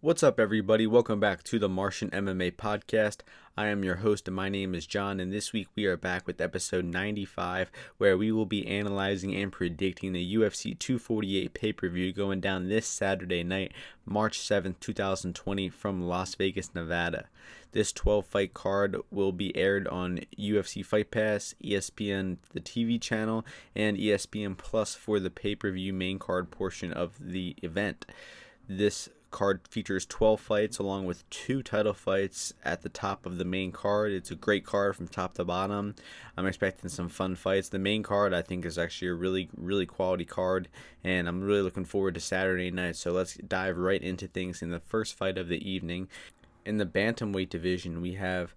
What's up, everybody? Welcome back to the Martian MMA podcast. I am your host, and my name is John, and this week we are back with episode 95, where we will be analyzing and predicting the UFC 248 pay-per-view going down this Saturday night, March 7th, 2020, from Las Vegas, Nevada. This 12-fight card will be aired on UFC Fight Pass, ESPN, the TV channel, and ESPN Plus for the pay-per-view main card portion of the event. This card features 12 fights along with 2 title fights at the top of the main card. It's a great card from top to bottom. I'm expecting some fun fights. The main card, I think, is actually a really quality card, and I'm really looking forward to Saturday night. So let's dive right into things in the first fight of the evening. In the bantamweight division, we have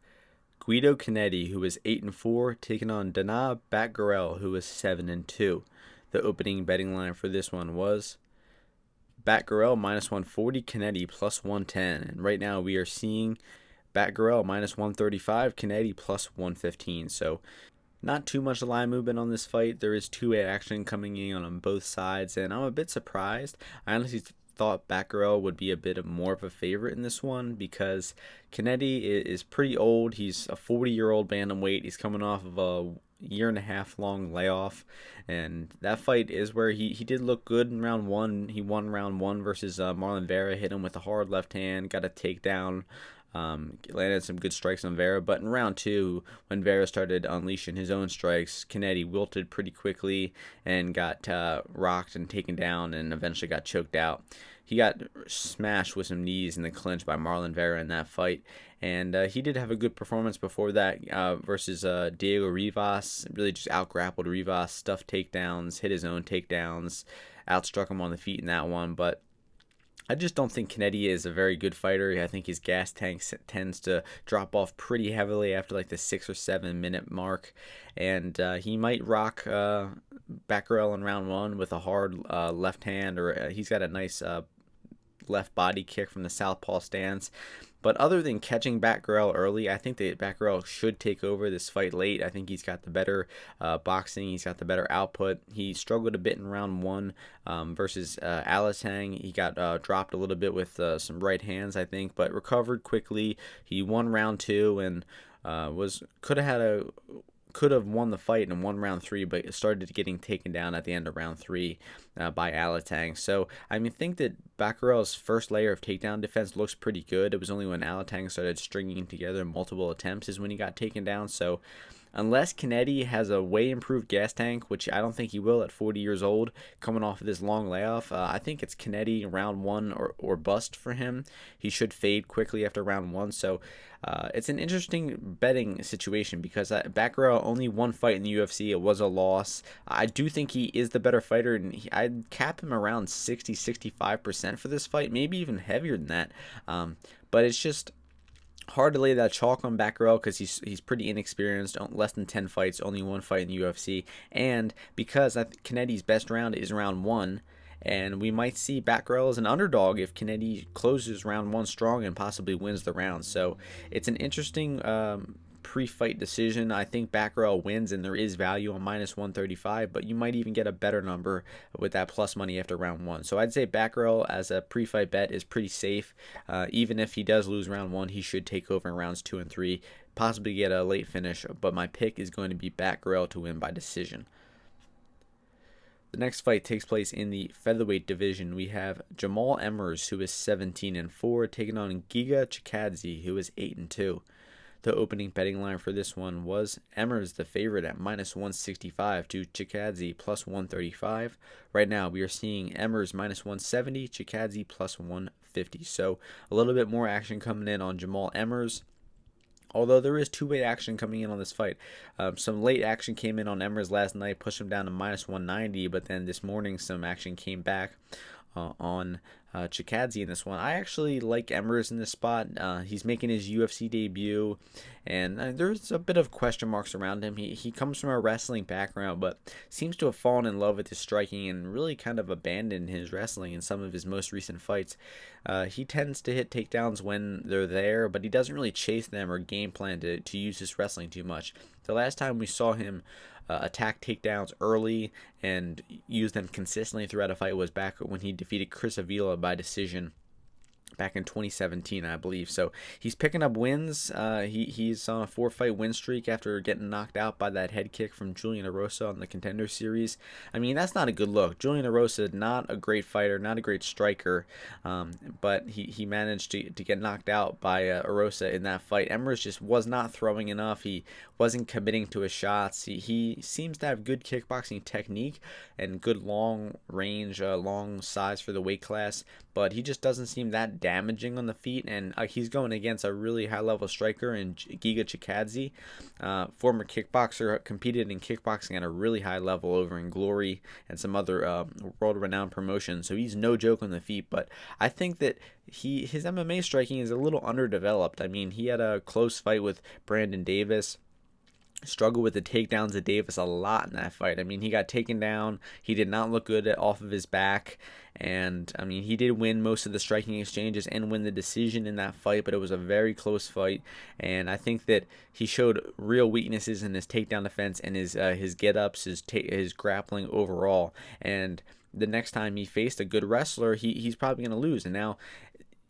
Guido Cannetti, who is 8-4, taking on Cannetti-Batgerel, who is 7-2. The opening betting line for this one was Batgerel minus 140, Cannetti plus 110. And right now we are seeing Batgerel minus 135, Cannetti plus 115. So not too much line movement on this fight. There is two-way action coming in on both sides, and I'm a bit surprised. I honestly thought Batgerel would be a bit more of a favorite in this one because Cannetti is pretty old. He's a 40-year-old bantamweight. He's coming off of a year-and-a-half long layoff, and that fight is where he did look good in round one. He won round one versus Marlon Vera, hit him with a hard left hand, got a takedown, landed some good strikes on Vera. But in round two, when Vera started unleashing his own strikes, Cannetti wilted pretty quickly and got rocked and taken down and eventually got choked out. He got smashed with some knees in the clinch by Marlon Vera in that fight. And he did have a good performance before that versus Diego Rivas. Really just out-grappled Rivas, stuffed takedowns, hit his own takedowns, outstruck him on the feet in that one. But I just don't think Cannetti is a very good fighter. I think his gas tank tends to drop off pretty heavily after like the 6 or 7 minute mark. And he might rock Batgerel in round one with a hard left hand, or he's got a nice left body kick from the southpaw stance. But other than catching Batgerel early, I think that Batgerel should take over this fight late. I think he's got the better boxing. He's got the better output. He struggled a bit in round one versus Alisang. He got dropped a little bit with some right hands, I think, but recovered quickly. He won round two and could have won the fight and won round three, but it started getting taken down at the end of round three by Alatang. So, I think that Batgerel's first layer of takedown defense looks pretty good. It was only when Alatang started stringing together multiple attempts is when he got taken down. So, unless Cannetti has a way improved gas tank, which I don't think he will at 40 years old, coming off of this long layoff, I think it's Cannetti round one or bust for him. He should fade quickly after round one. So it's an interesting betting situation because Batgerel only one fight in the UFC. It was a loss. I do think he is the better fighter, and I'd cap him around 60-65% for this fight, maybe even heavier than that. But it's just hard to lay that chalk on Batgerel because he's pretty inexperienced, less than 10 fights, only one fight in the UFC, and because I think Cannetti's best round is round one, and we might see Batgerel as an underdog if Cannetti closes round one strong and possibly wins the round. So it's an interesting pre-fight decision. I think Batgerel wins, and there is value on minus 135, but you might even get a better number with that plus money after round one. So I'd say Batgerel as a pre-fight bet is pretty safe. Even if he does lose round one, he should take over in rounds 2 and 3, possibly get a late finish, but my pick is going to be Batgerel to win by decision. The next fight takes place in the featherweight division. We have Jamal Emmers, who is 17-4, taking on Izzy-Chikadze, who is 8-2. The opening betting line for this one was Emmers the favorite at minus 165 to Chikadze plus 135. Right now we are seeing Emmers minus 170, Chikadze plus 150. So a little bit more action coming in on Jamal Emmers. Although there is two-way action coming in on this fight. Some late action came in on Emmers last night, pushed him down to minus 190, but then this morning some action came back on Chikadze in this one. I actually like Emmers in this spot. He's making his UFC debut, and there's a bit of question marks around him. He comes from a wrestling background, but seems to have fallen in love with his striking and really kind of abandoned his wrestling in some of his most recent fights. He tends to hit takedowns when they're there, but he doesn't really chase them or game plan to use his wrestling too much. The last time we saw him attack takedowns early and use them consistently throughout a fight was back when he defeated Chris Avila by decision back in 2017, I believe. So he's picking up wins. He's on a 4-fight win streak after getting knocked out by that head kick from Julian Erosa on the Contender Series. I mean, that's not a good look. Julian Erosa, not a great fighter, not a great striker, but he managed to get knocked out by Erosa in that fight. Emmers just was not throwing enough. He wasn't committing to his shots. He seems to have good kickboxing technique and good long range, long size for the weight class, but he just doesn't seem that damaging on the feet, and he's going against a really high-level striker in JJ-Zhang, former kickboxer, competed in kickboxing at a really high level over in Glory and some other world-renowned promotions, so he's no joke on the feet. But I think that his MMA striking is a little underdeveloped. I mean, he had a close fight with Brandon Davis, struggled with the takedowns of Davis a lot in that fight. I mean, he got taken down. He did not look good off of his back. And, I mean, he did win most of the striking exchanges and win the decision in that fight, but it was a very close fight. And I think that he showed real weaknesses in his takedown defense and his get-ups, his grappling overall. And the next time he faced a good wrestler, he's probably going to lose. And now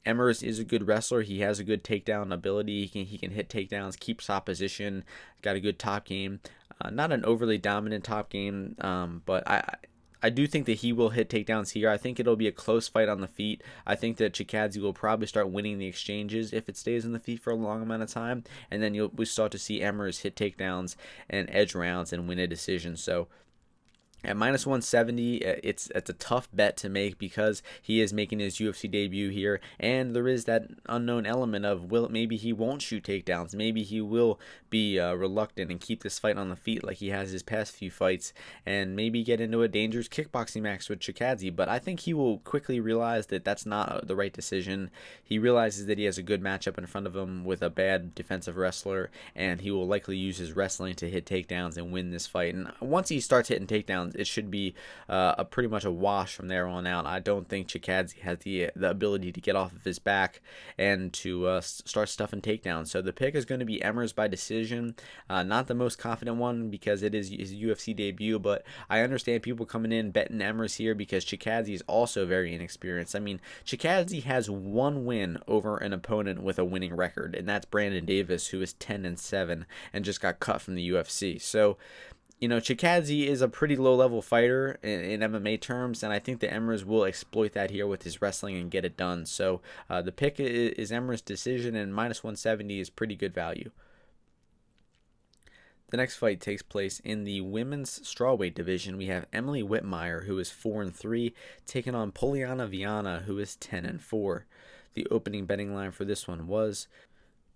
Emmers is a good wrestler. He has a good takedown ability. He can hit takedowns, keeps opposition, got a good top game. Not an overly dominant top game, but I do think that he will hit takedowns here. I think it'll be a close fight on the feet. I think that Chikadze will probably start winning the exchanges if it stays on the feet for a long amount of time, and then we start to see Emmers hit takedowns and edge rounds and win a decision. So at minus 170, it's a tough bet to make because he is making his UFC debut here, and there is that unknown element of maybe he won't shoot takedowns, maybe he will be reluctant and keep this fight on the feet like he has his past few fights, and maybe get into a dangerous kickboxing match with Chikadze. But I think he will quickly realize that that's not the right decision. He realizes that he has a good matchup in front of him with a bad defensive wrestler, and he will likely use his wrestling to hit takedowns and win this fight. And once he starts hitting takedowns, it should be pretty much a wash from there on out. I don't think Chikadze has the ability to get off of his back and to start stuffing takedowns. So the pick is going to be Emmers by decision. Not the most confident one because it is his UFC debut, but I understand people coming in betting Emmers here because Chikadze is also very inexperienced. I mean, Chikadze has one win over an opponent with a winning record, and that's Brandon Davis, who is 10-7 and just got cut from the UFC. So, you know, Chikadze is a pretty low-level fighter in MMA terms, and I think the Emmers will exploit that here with his wrestling and get it done. So the pick is Emmers' decision, and minus 170 is pretty good value. The next fight takes place in the women's strawweight division. We have Emily Whitmire, who is 4-3, taking on Oli-Griffin, who is 10-4. The opening betting line for this one was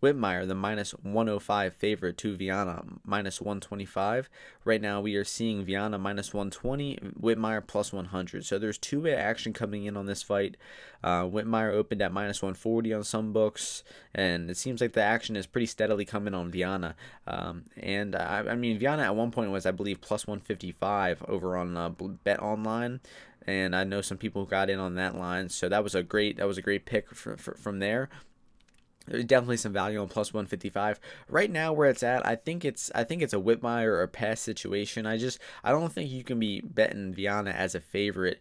Whitmire, the minus 105 favorite, to Viana, minus 125. Right now we are seeing Viana minus 120, Whitmire plus 100. So there's two-way action coming in on this fight. Whitmire opened at minus 140 on some books, and it seems like the action is pretty steadily coming on Viana. I mean, Viana at one point was, I believe, plus 155 over on Bet Online. And I know some people who got in on that line, so that was a great pick from there. There's definitely some value on plus 155. Right now where it's at, I think it's a Whitmire or a pass situation. I don't think you can be betting Viana as a favorite.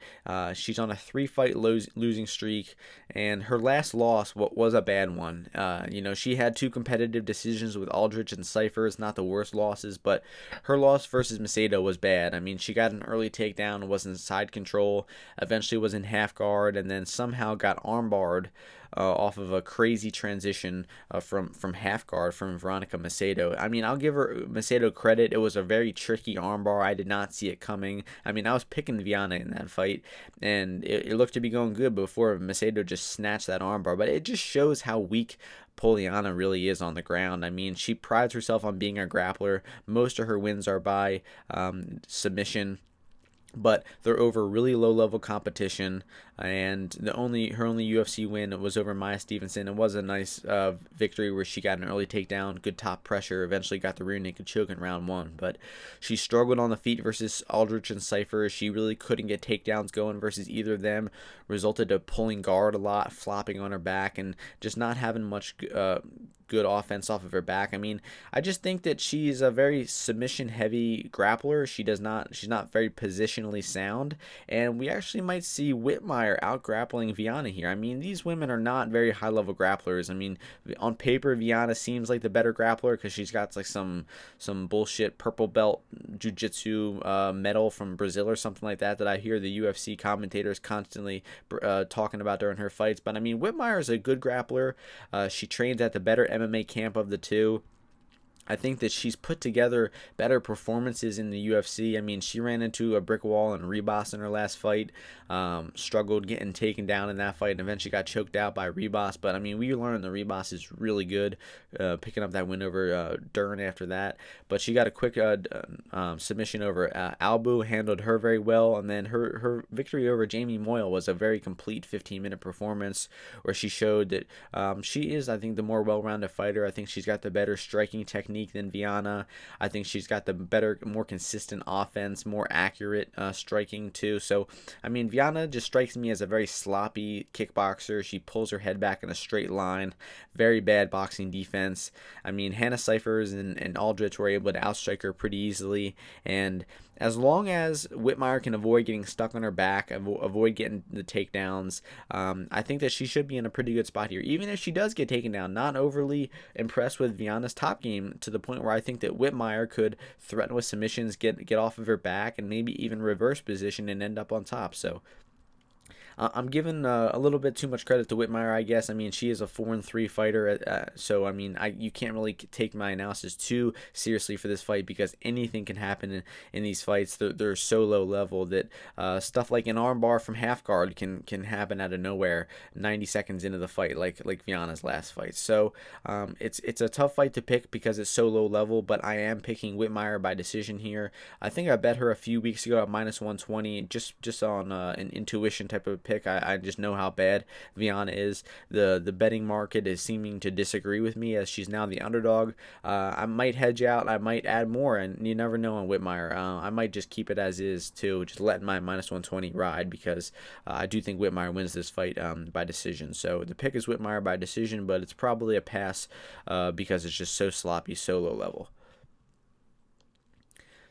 She's on a 3-fight losing streak, and her last loss was a bad one. You know, she had 2 competitive decisions with Aldrich and Cypher. It's not the worst losses, but her loss versus Macedo was bad. I mean, she got an early takedown, was in side control, eventually was in half guard, and then somehow got armbarred off of a crazy transition from half guard from Veronica Macedo. I mean, I'll give her Macedo credit. It was a very tricky armbar. I did not see it coming. I mean, I was picking Viana in that fight, and it looked to be going good before Macedo just snatched that armbar. But it just shows how weak Poliana really is on the ground. I mean, she prides herself on being a grappler. Most of her wins are by submission, but they're over really low-level competition, and her only UFC win was over Maya Stevenson. It was a nice victory where she got an early takedown, good top pressure, eventually got the rear naked choke in round 1, but she struggled on the feet versus Aldrich and Cypher. She really couldn't get takedowns going versus either of them, resulted to pulling guard a lot, flopping on her back, and just not having much good offense off of her back. I mean, I just think that she's a very submission heavy grappler. She's not very positionally fundamentally sound, and we actually might see Whitmire out-grappling Viana here. I mean, these women are not very high-level grapplers. I mean, on paper, Viana seems like the better grappler because she's got like some bullshit purple belt jiu-jitsu medal from Brazil or something like that I hear the UFC commentators constantly talking about during her fights. But I mean, Whitmire is a good grappler. She trains at the better MMA camp of the two. I think that she's put together better performances in the UFC. I mean, she ran into a brick wall in Ribas in her last fight, struggled getting taken down in that fight, and eventually got choked out by Ribas. But, I mean, we learned that Ribas is really good, picking up that win over Dern after that. But she got a quick submission over Albu, handled her very well, and then her victory over Jamie Moyle was a very complete 15-minute performance where she showed that she is, I think, the more well-rounded fighter. I think she's got the better striking technique than Viana. I think she's got the better, more consistent offense, more accurate striking too. So, I mean, Viana just strikes me as a very sloppy kickboxer. She pulls her head back in a straight line. Very bad boxing defense. I mean, Hannah Cyphers and Aldrich were able to outstrike her pretty easily, and as long as Whitmire can avoid getting stuck on her back, avoid getting the takedowns, I think that she should be in a pretty good spot here. Even if she does get taken down, not overly impressed with Viana's top game to the point where I think that Whitmire could threaten with submissions, get off of her back, and maybe even reverse position and end up on top. So I'm giving a little bit too much credit to Whitmire, I guess. I mean, she is a 4-3 fighter, so I mean, you can't really take my analysis too seriously for this fight because anything can happen in these fights. They're so low level that stuff like an armbar from half guard can happen out of nowhere 90 seconds into the fight, like Viana's last fight. So it's a tough fight to pick because it's so low level, but I am picking Whitmire by decision here. I think I bet her a few weeks ago at -120, just on an intuition type of pick. I just know how bad Viana is. The betting market is seeming to disagree with me as she's now the underdog. I might hedge out. I might add more, and you never know on Whitmire. I might just keep it as is too, just letting my -120 ride because I do think Whitmire wins this fight by decision. So the pick is Whitmire by decision, but it's probably a pass because it's just so sloppy, so low level.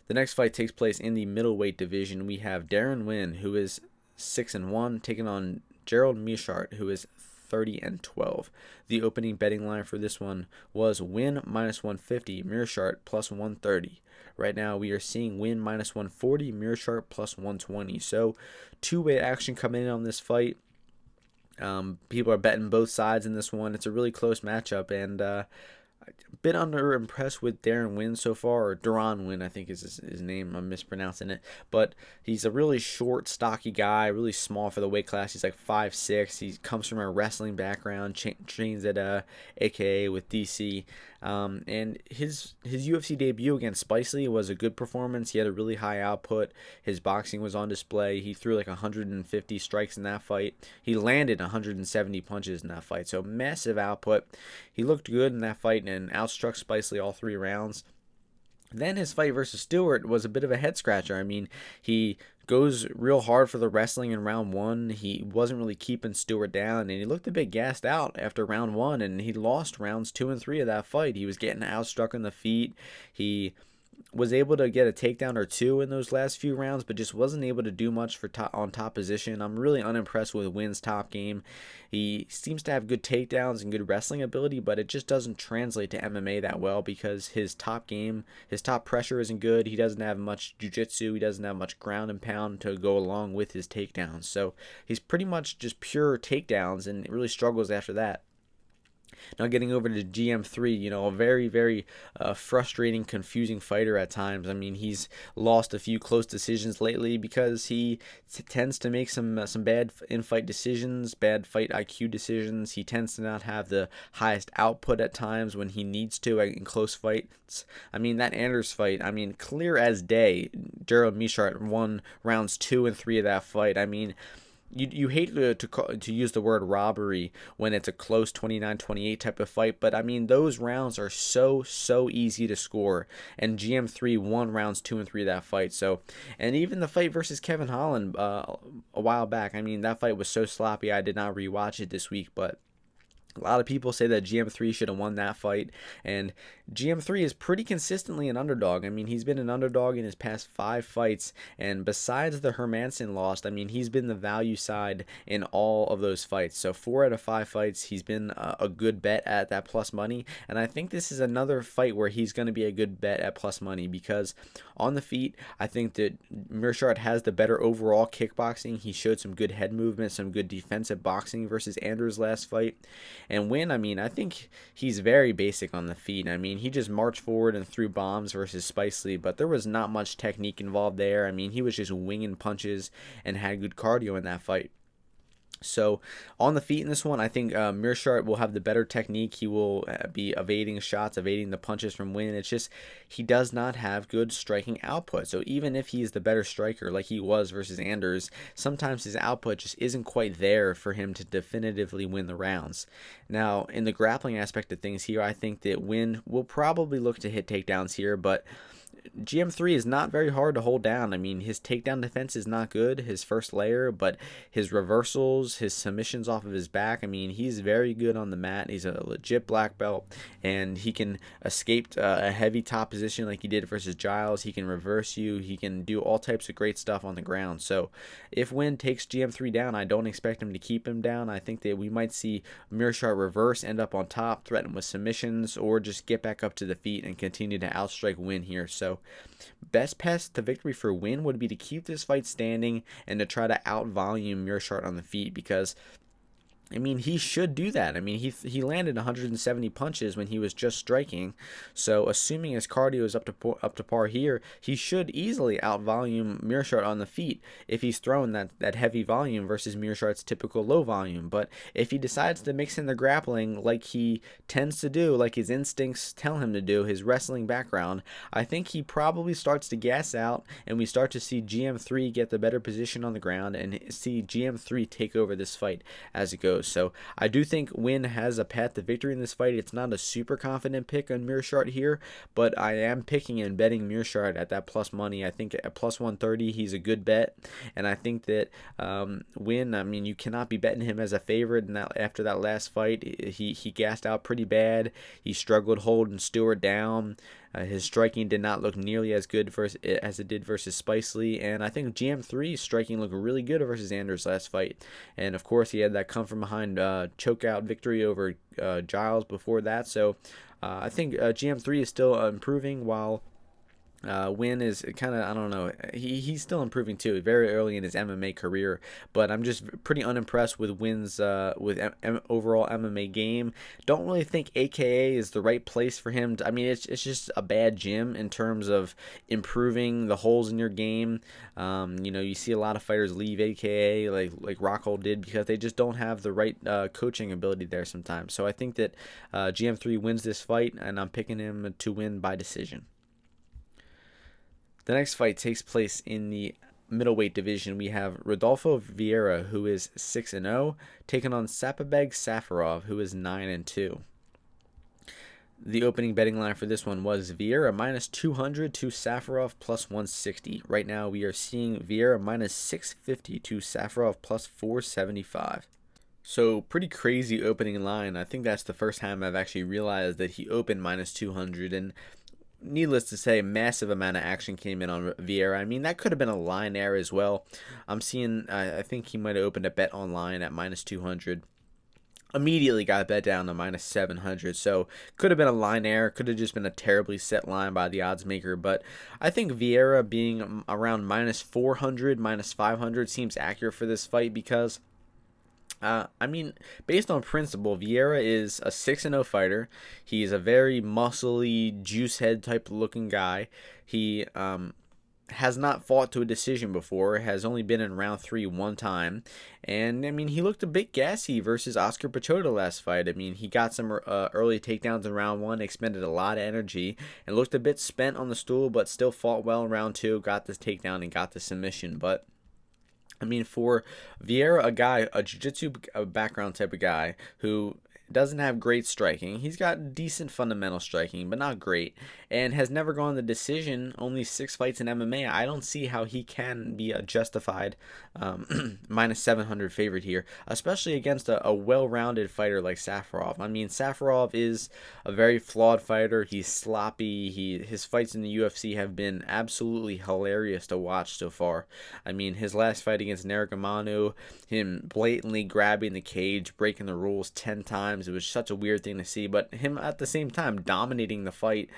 The next fight takes place in the middleweight division. We have Darren Wynn, who is 6-1, taking on Gerald Meerschaert, who is 30-12. The opening betting line for this one was Wynn -150, Meerschaert +130. Right now we are seeing Wynn -140, Meerschaert +120. So two-way action coming in on this fight. People are betting both sides in this one. It's a really close matchup, and a bit under-impressed with Darren Wynn so far, or Duran Wynn, I think is his name. I'm mispronouncing it. But he's a really short, stocky guy, really small for the weight class. He's like 5'6". He comes from a wrestling background, trains at AKA with DC. And his UFC debut against Spicely was a good performance. He had a really high output. His boxing was on display. He threw like 150 strikes in that fight. He landed 170 punches in that fight. So massive output. He looked good in that fight and outstruck Spicely all 3 rounds. Then his fight versus Stewart was a bit of a head scratcher. I mean, he goes real hard for the wrestling in round 1. He wasn't really keeping Stewart down, and he looked a bit gassed out after round 1, and he lost rounds 2 and 3 of that fight. He was getting outstruck in the feet. He was able to get a takedown or 2 in those last few rounds, but just wasn't able to do much for on top position. I'm really unimpressed with Wynn's top game. He seems to have good takedowns and good wrestling ability, but it just doesn't translate to MMA that well because his top game, his top pressure isn't good. He doesn't have much jiu-jitsu. He doesn't have much ground and pound to go along with his takedowns. So he's pretty much just pure takedowns and really struggles after that. Now getting over to GM3, a very, very frustrating, confusing fighter at times. I mean, he's lost a few close decisions lately because he tends to make some bad in-fight decisions, bad fight IQ decisions. He tends to not have the highest output at times when he needs to in close fights. I mean, that Anders fight, clear as day, Gerald Meerschaert won rounds 2 and 3 of that fight. I mean, You hate to use the word robbery when it's a close 29-28 type of fight, but I mean those rounds are so easy to score, and GM3 won rounds 2 and 3 of that fight. So, and even the fight versus Kevin Holland a while back, I mean that fight was so sloppy I did not rewatch it this week, but A lot of people say that GM3 should have won that fight, and GM3 is pretty consistently an underdog. I mean, he's been an underdog in his past 5 fights, and besides the Hermansson loss, I mean, he's been the value side in all of those fights. So 4 out of 5 fights, he's been a good bet at that plus money, and I think this is another fight where he's going to be a good bet at plus money because on the feet, I think that Meerschaert has the better overall kickboxing. He showed some good head movement, some good defensive boxing versus Anders last fight. And Win, I mean, I think he's very basic on the feet. I mean, he just marched forward and threw bombs versus Spicely, but there was not much technique involved there. I mean, he was just winging punches and had good cardio in that fight. So on the feet in this one, I think Meerschaert will have the better technique. He will be evading shots, evading the punches from Win. It's just he does not have good striking output. So even if he's the better striker like he was versus Anders, sometimes his output just isn't quite there for him to definitively win the rounds. Now, in the grappling aspect of things here, I think that Win will probably look to hit takedowns here, but GM3 is not very hard to hold down. I mean, his takedown defense is not good, his first layer, but his reversals, his submissions off of his back, I mean, he's very good on the mat. He's a legit black belt, and he can escape a heavy top position like he did versus Giles. He can reverse you. He can do all types of great stuff on the ground. So if Win takes GM3 down, I don't expect him to keep him down. I think that we might see Meerschaert reverse, end up on top, threaten with submissions, or just get back up to the feet and continue to outstrike Win here. So best path to victory for Win would be to keep this fight standing and to try to out-volume Meerschaert on the feet because I mean, he should do that. I mean, he landed 170 punches when he was just striking. So, assuming his cardio is up to par here, he should easily out-volume Meerschaert on the feet if he's throwing that heavy volume versus Meerschaert's typical low volume. But if he decides to mix in the grappling like he tends to do, like his instincts tell him to do, his wrestling background, I think he probably starts to gas out, and we start to see GM3 get the better position on the ground and see GM3 take over this fight as it goes. So I do think Win has a path to victory in this fight. It's not a super confident pick on Meerschaert here, but I am picking and betting Meerschaert at that plus money. I think at plus 130 he's a good bet, and I think that Win, I mean, you cannot be betting him as a favorite. And after that last fight, he gassed out pretty bad. He struggled holding Stewart down. His striking did not look nearly as good as it did versus Spicely, and I think GM3's striking looked really good versus Anders last fight. And of course, he had that come from behind chokeout victory over Giles before that. So I think GM3 is still improving, while Win is kind of, I don't know, he's still improving too, very early in his MMA career, but I'm just pretty unimpressed with Win's overall MMA game. Don't really think AKA is the right place for him. I mean, it's just a bad gym in terms of improving the holes in your game. You know, you see a lot of fighters leave AKA like Rockhold did because they just don't have the right coaching ability there sometimes. So I think that GM3 wins this fight, and I'm picking him to win by decision. The next fight takes place in the middleweight division. We have Rodolfo Vieira, who is 6-0, taking on Safarov, who is 9-2. The opening betting line for this one was Vieira minus 200 to Safarov plus 160. Right now we are seeing Vieira minus 650 to Safarov plus 475. So pretty crazy opening line. I think that's the first time I've actually realized that he opened minus 200, and needless to say, massive amount of action came in on Vieira. I mean, that could have been a line error as well. I'm seeing, I think he might have opened a bet online at minus 200. Immediately got bet down to minus 700. So could have been a line error. Could have just been a terribly set line by the odds maker. But I think Vieira being around minus 400, minus 500 seems accurate for this fight because I mean, based on principle, Vieira is a 6-0 fighter. He's a very muscly, juice head type looking guy. He has not fought to a decision before, has only been in round 3 one time. And, I mean, he looked a bit gassy versus Oscar Piechota last fight. I mean, he got some early takedowns in round 1, expended a lot of energy, and looked a bit spent on the stool, but still fought well in round 2, got this takedown and got the submission. But I mean, for Vieira, a jiu-jitsu background type of guy who doesn't have great striking. He's got decent fundamental striking, but not great, and has never gone the decision. Only 6 fights in MMA. I don't see how he can be a justified minus 700 favorite here, especially against a well-rounded fighter like Safarov. I mean, Safarov is a very flawed fighter. He's sloppy. His fights in the UFC have been absolutely hilarious to watch so far. I mean, his last fight against Nurmagomedov, him blatantly grabbing the cage, breaking the rules 10 times. It was such a weird thing to see, but him at the same time dominating the fight.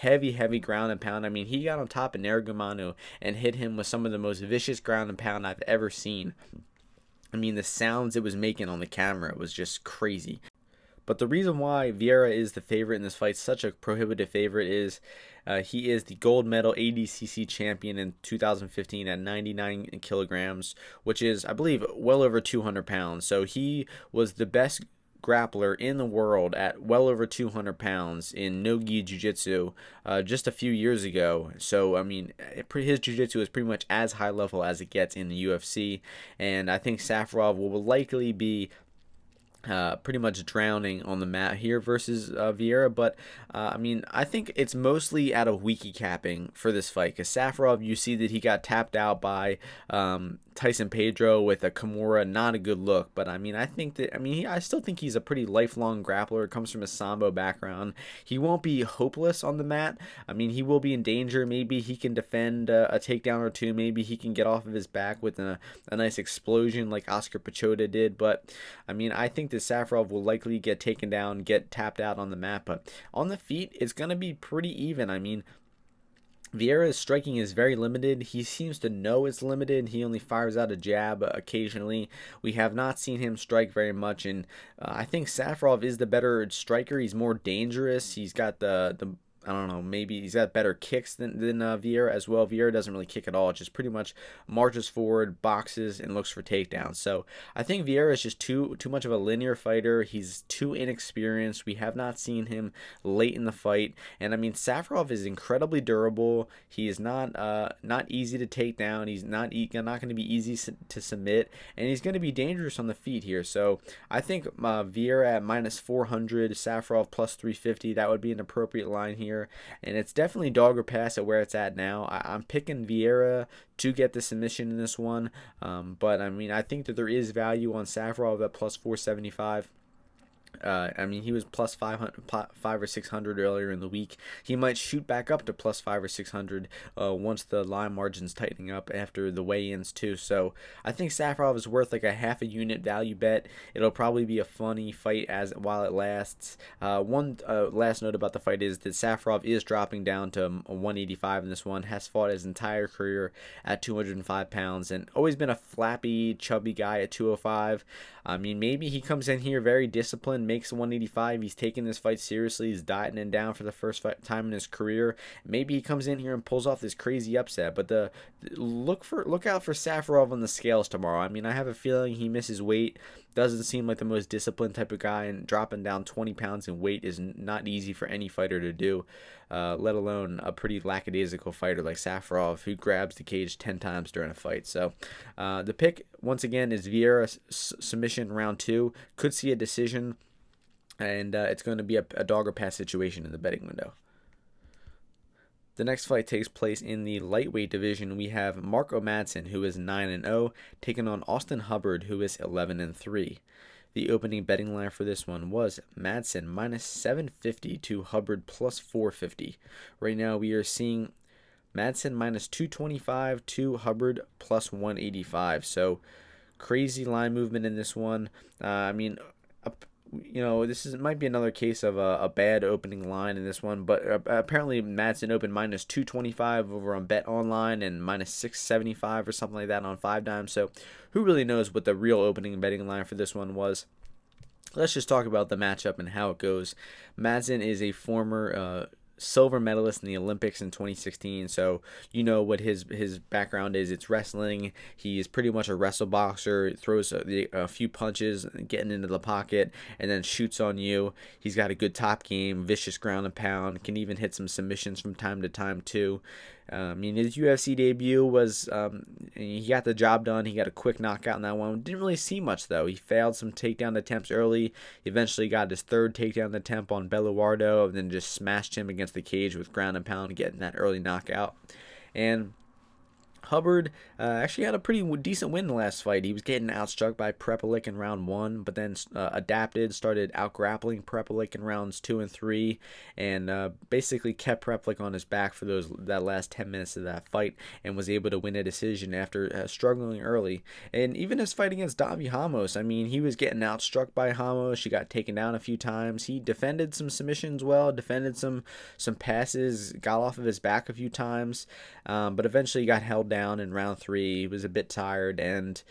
Heavy ground and pound. I mean, he got on top of Nurmagomedov and hit him with some of the most vicious ground and pound I've ever seen. I mean, the sounds it was making on the camera was just crazy. But the reason why Viera is the favorite in this fight, such a prohibitive favorite, is he is the gold medal ADCC champion in 2015 at 99 kilograms, which is, I believe, well over 200 pounds. So he was the best grappler in the world at well over 200 pounds in no-gi jiu-jitsu just a few years ago. So I mean, his jiu-jitsu is pretty much as high level as it gets in the UFC, and I think Safarov will likely be pretty much drowning on the mat here versus Viera. But I mean, I think it's mostly out of wiki capping for this fight, because Safarov, you see that he got tapped out by Tyson Pedro with a Kimura. Not a good look. But I mean, I still think he's a pretty lifelong grappler. Comes from a sambo background. He won't be hopeless on the mat. I mean, he will be in danger. Maybe he can defend a takedown or two. Maybe he can get off of his back with a nice explosion like Oscar Pichota did. But I mean, I think that Safarov will likely get taken down, get tapped out on the mat. But on the feet, it's going to be pretty even. I mean, Viera's striking is very limited. He seems to know it's limited. He only fires out a jab occasionally. We have not seen him strike very much, and I think Safarov is the better striker. He's more dangerous. He's got the I don't know, maybe he's got better kicks than Viera as well. Viera doesn't really kick at all. It just pretty much marches forward, boxes, and looks for takedowns. So I think Viera is just too much of a linear fighter. He's too inexperienced. We have not seen him late in the fight. And I mean, Safarov is incredibly durable. He is not easy to take down. He's not going to be easy to submit. And he's going to be dangerous on the feet here. So I think Viera at minus 400, Safarov plus 350, that would be an appropriate line here. And it's definitely dog or pass at where it's at now. I'm picking Viera to get the submission in this one, but I mean, I think that there is value on Safarov at plus 475. I mean, he was plus 5 or 600 earlier in the week. He might shoot back up to plus 5 or 600 once the line margin's tightening up after the weigh-ins too. So I think Safarov is worth like a half a unit value bet. It'll probably be a funny fight while it lasts. One last note about the fight is that Safarov is dropping down to 185 in this one. Has fought his entire career at 205 pounds and always been a flappy, chubby guy at 205. I mean, maybe he comes in here very disciplined, makes 185. He's taking this fight seriously. He's dieting down for the first time in his career. Maybe he comes in here and pulls off this crazy upset. But look out for Safarov on the scales tomorrow. I mean, I have a feeling he misses weight. Doesn't seem like the most disciplined type of guy, and dropping down 20 pounds in weight is not easy for any fighter to do, let alone a pretty lackadaisical fighter like Safarov, who grabs the cage 10 times during a fight. So the pick, once again, is Viera submission round 2. Could see a decision, and it's going to be a dog or pass situation in the betting window. The next fight takes place in the lightweight division. We have Marco Madsen, who is 9-0, taking on Austin Hubbard, who is 11-3. The opening betting line for this one was Madsen minus 750 to Hubbard plus 450. Right now we are seeing Madsen minus 225 to Hubbard plus 185. So crazy line movement in this one. I mean, this might be another case of a bad opening line in this one, but apparently Madsen opened minus 225 over on Bet Online and minus 675 or something like that on 5 Dimes. So who really knows what the real opening betting line for this one was? Let's just talk about the matchup and how it goes. Madsen is a former silver medalist in the Olympics in 2016, so you know what his background is. It's wrestling. He is pretty much a wrestle boxer. Throws a few punches, getting into the pocket, and then shoots on you. He's got a good top game, vicious ground and pound, can even hit some submissions from time to time too. I mean, his UFC debut was, he got the job done. He got a quick knockout in that one. Didn't really see much, though. He failed some takedown attempts early. He eventually got his third takedown attempt on Bellawardo, and then just smashed him against the cage with ground and pound, getting that early knockout. And Hubbard actually had a pretty decent win in the last fight. He was getting outstruck by Prepelic in round 1, but then adapted, started out-grappling Prepelic in rounds 2 and 3, and basically kept Prepelic on his back for that last 10 minutes of that fight, and was able to win a decision after struggling early. And even his fight against Davi Ramos, I mean, he was getting outstruck by Ramos. He got taken down a few times. He defended some submissions well, defended some passes, got off of his back a few times, but eventually got held down in round 3. He was a bit tired, and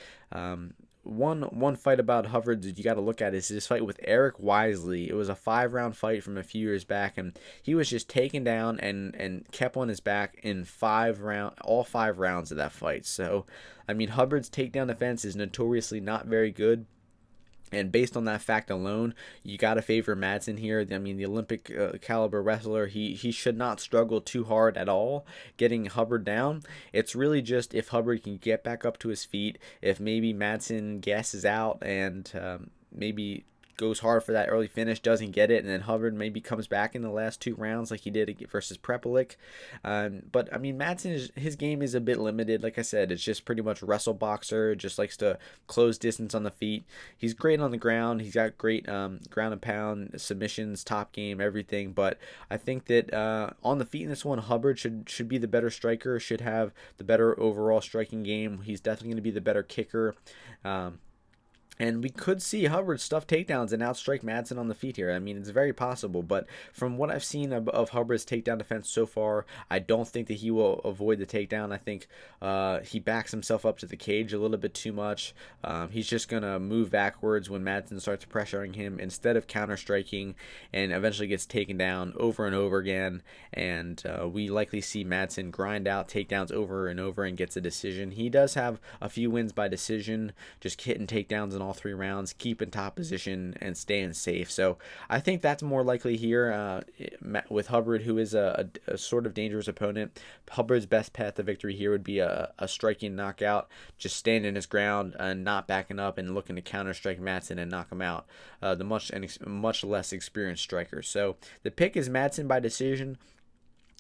one fight about Hubbard that you got to look at is his fight with Eric Wisely. It was a 5-round fight from a few years back, and he was just taken down and kept on his back in all 5 rounds of that fight. So, I mean, Hubbard's takedown defense is notoriously not very good. And based on that fact alone, you got to favor Madsen here. I mean, the Olympic caliber wrestler, he should not struggle too hard at all getting Hubbard down. It's really just if Hubbard can get back up to his feet, if maybe Madsen gasses out and maybe goes hard for that early finish, doesn't get it, and then Hubbard maybe comes back in the last 2 rounds like he did versus Prepelic. But, I mean, Madsen, his game is a bit limited. Like I said, it's just pretty much wrestle boxer, just likes to close distance on the feet. He's great on the ground. He's got great ground and pound, submissions, top game, everything. But I think that on the feet in this one, Hubbard should be the better striker, should have the better overall striking game. He's definitely going to be the better kicker. And we could see Hubbard stuff takedowns and outstrike Madsen on the feet here. I mean, it's very possible, but from what I've seen of Hubbard's takedown defense so far, I don't think that he will avoid the takedown. I think he backs himself up to the cage a little bit too much. He's just going to move backwards when Madsen starts pressuring him instead of counter-striking, and eventually gets taken down over and over again. And we likely see Madsen grind out takedowns over and over and gets a decision. He does have a few wins by decision, just hitting takedowns in all 3 rounds, keeping top position, and staying safe. So I think that's more likely here with Hubbard, who is a sort of dangerous opponent. Hubbard's best path to victory here would be a striking knockout, just standing his ground and not backing up and looking to counter-strike Madsen and knock him out. The much less experienced striker. So the pick is Madsen by decision.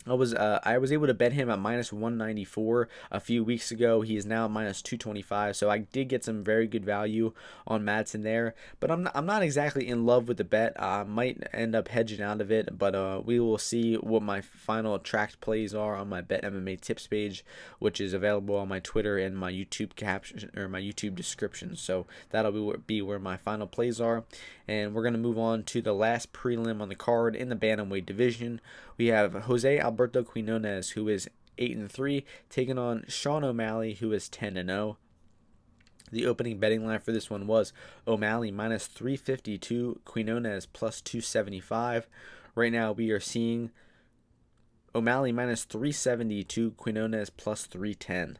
I was able to bet him at minus 194 a few weeks ago. He is now minus 225, so I did get some very good value on Madsen there. But I'm not exactly in love with the bet. I might end up hedging out of it, but we will see what my final tracked plays are on my Bet MMA tips page, which is available on my Twitter and my YouTube caption or my YouTube description. So that'll be where my final plays are. And we're gonna move on to the last prelim on the card in the bantamweight division. We have Jose Alberto Quinones, who is 8-3, taking on Sean O'Malley, who is 10-0. The opening betting line for this one was O'Malley minus 352, Quinones plus 275. Right now we are seeing O'Malley minus 372, Quinones plus 310.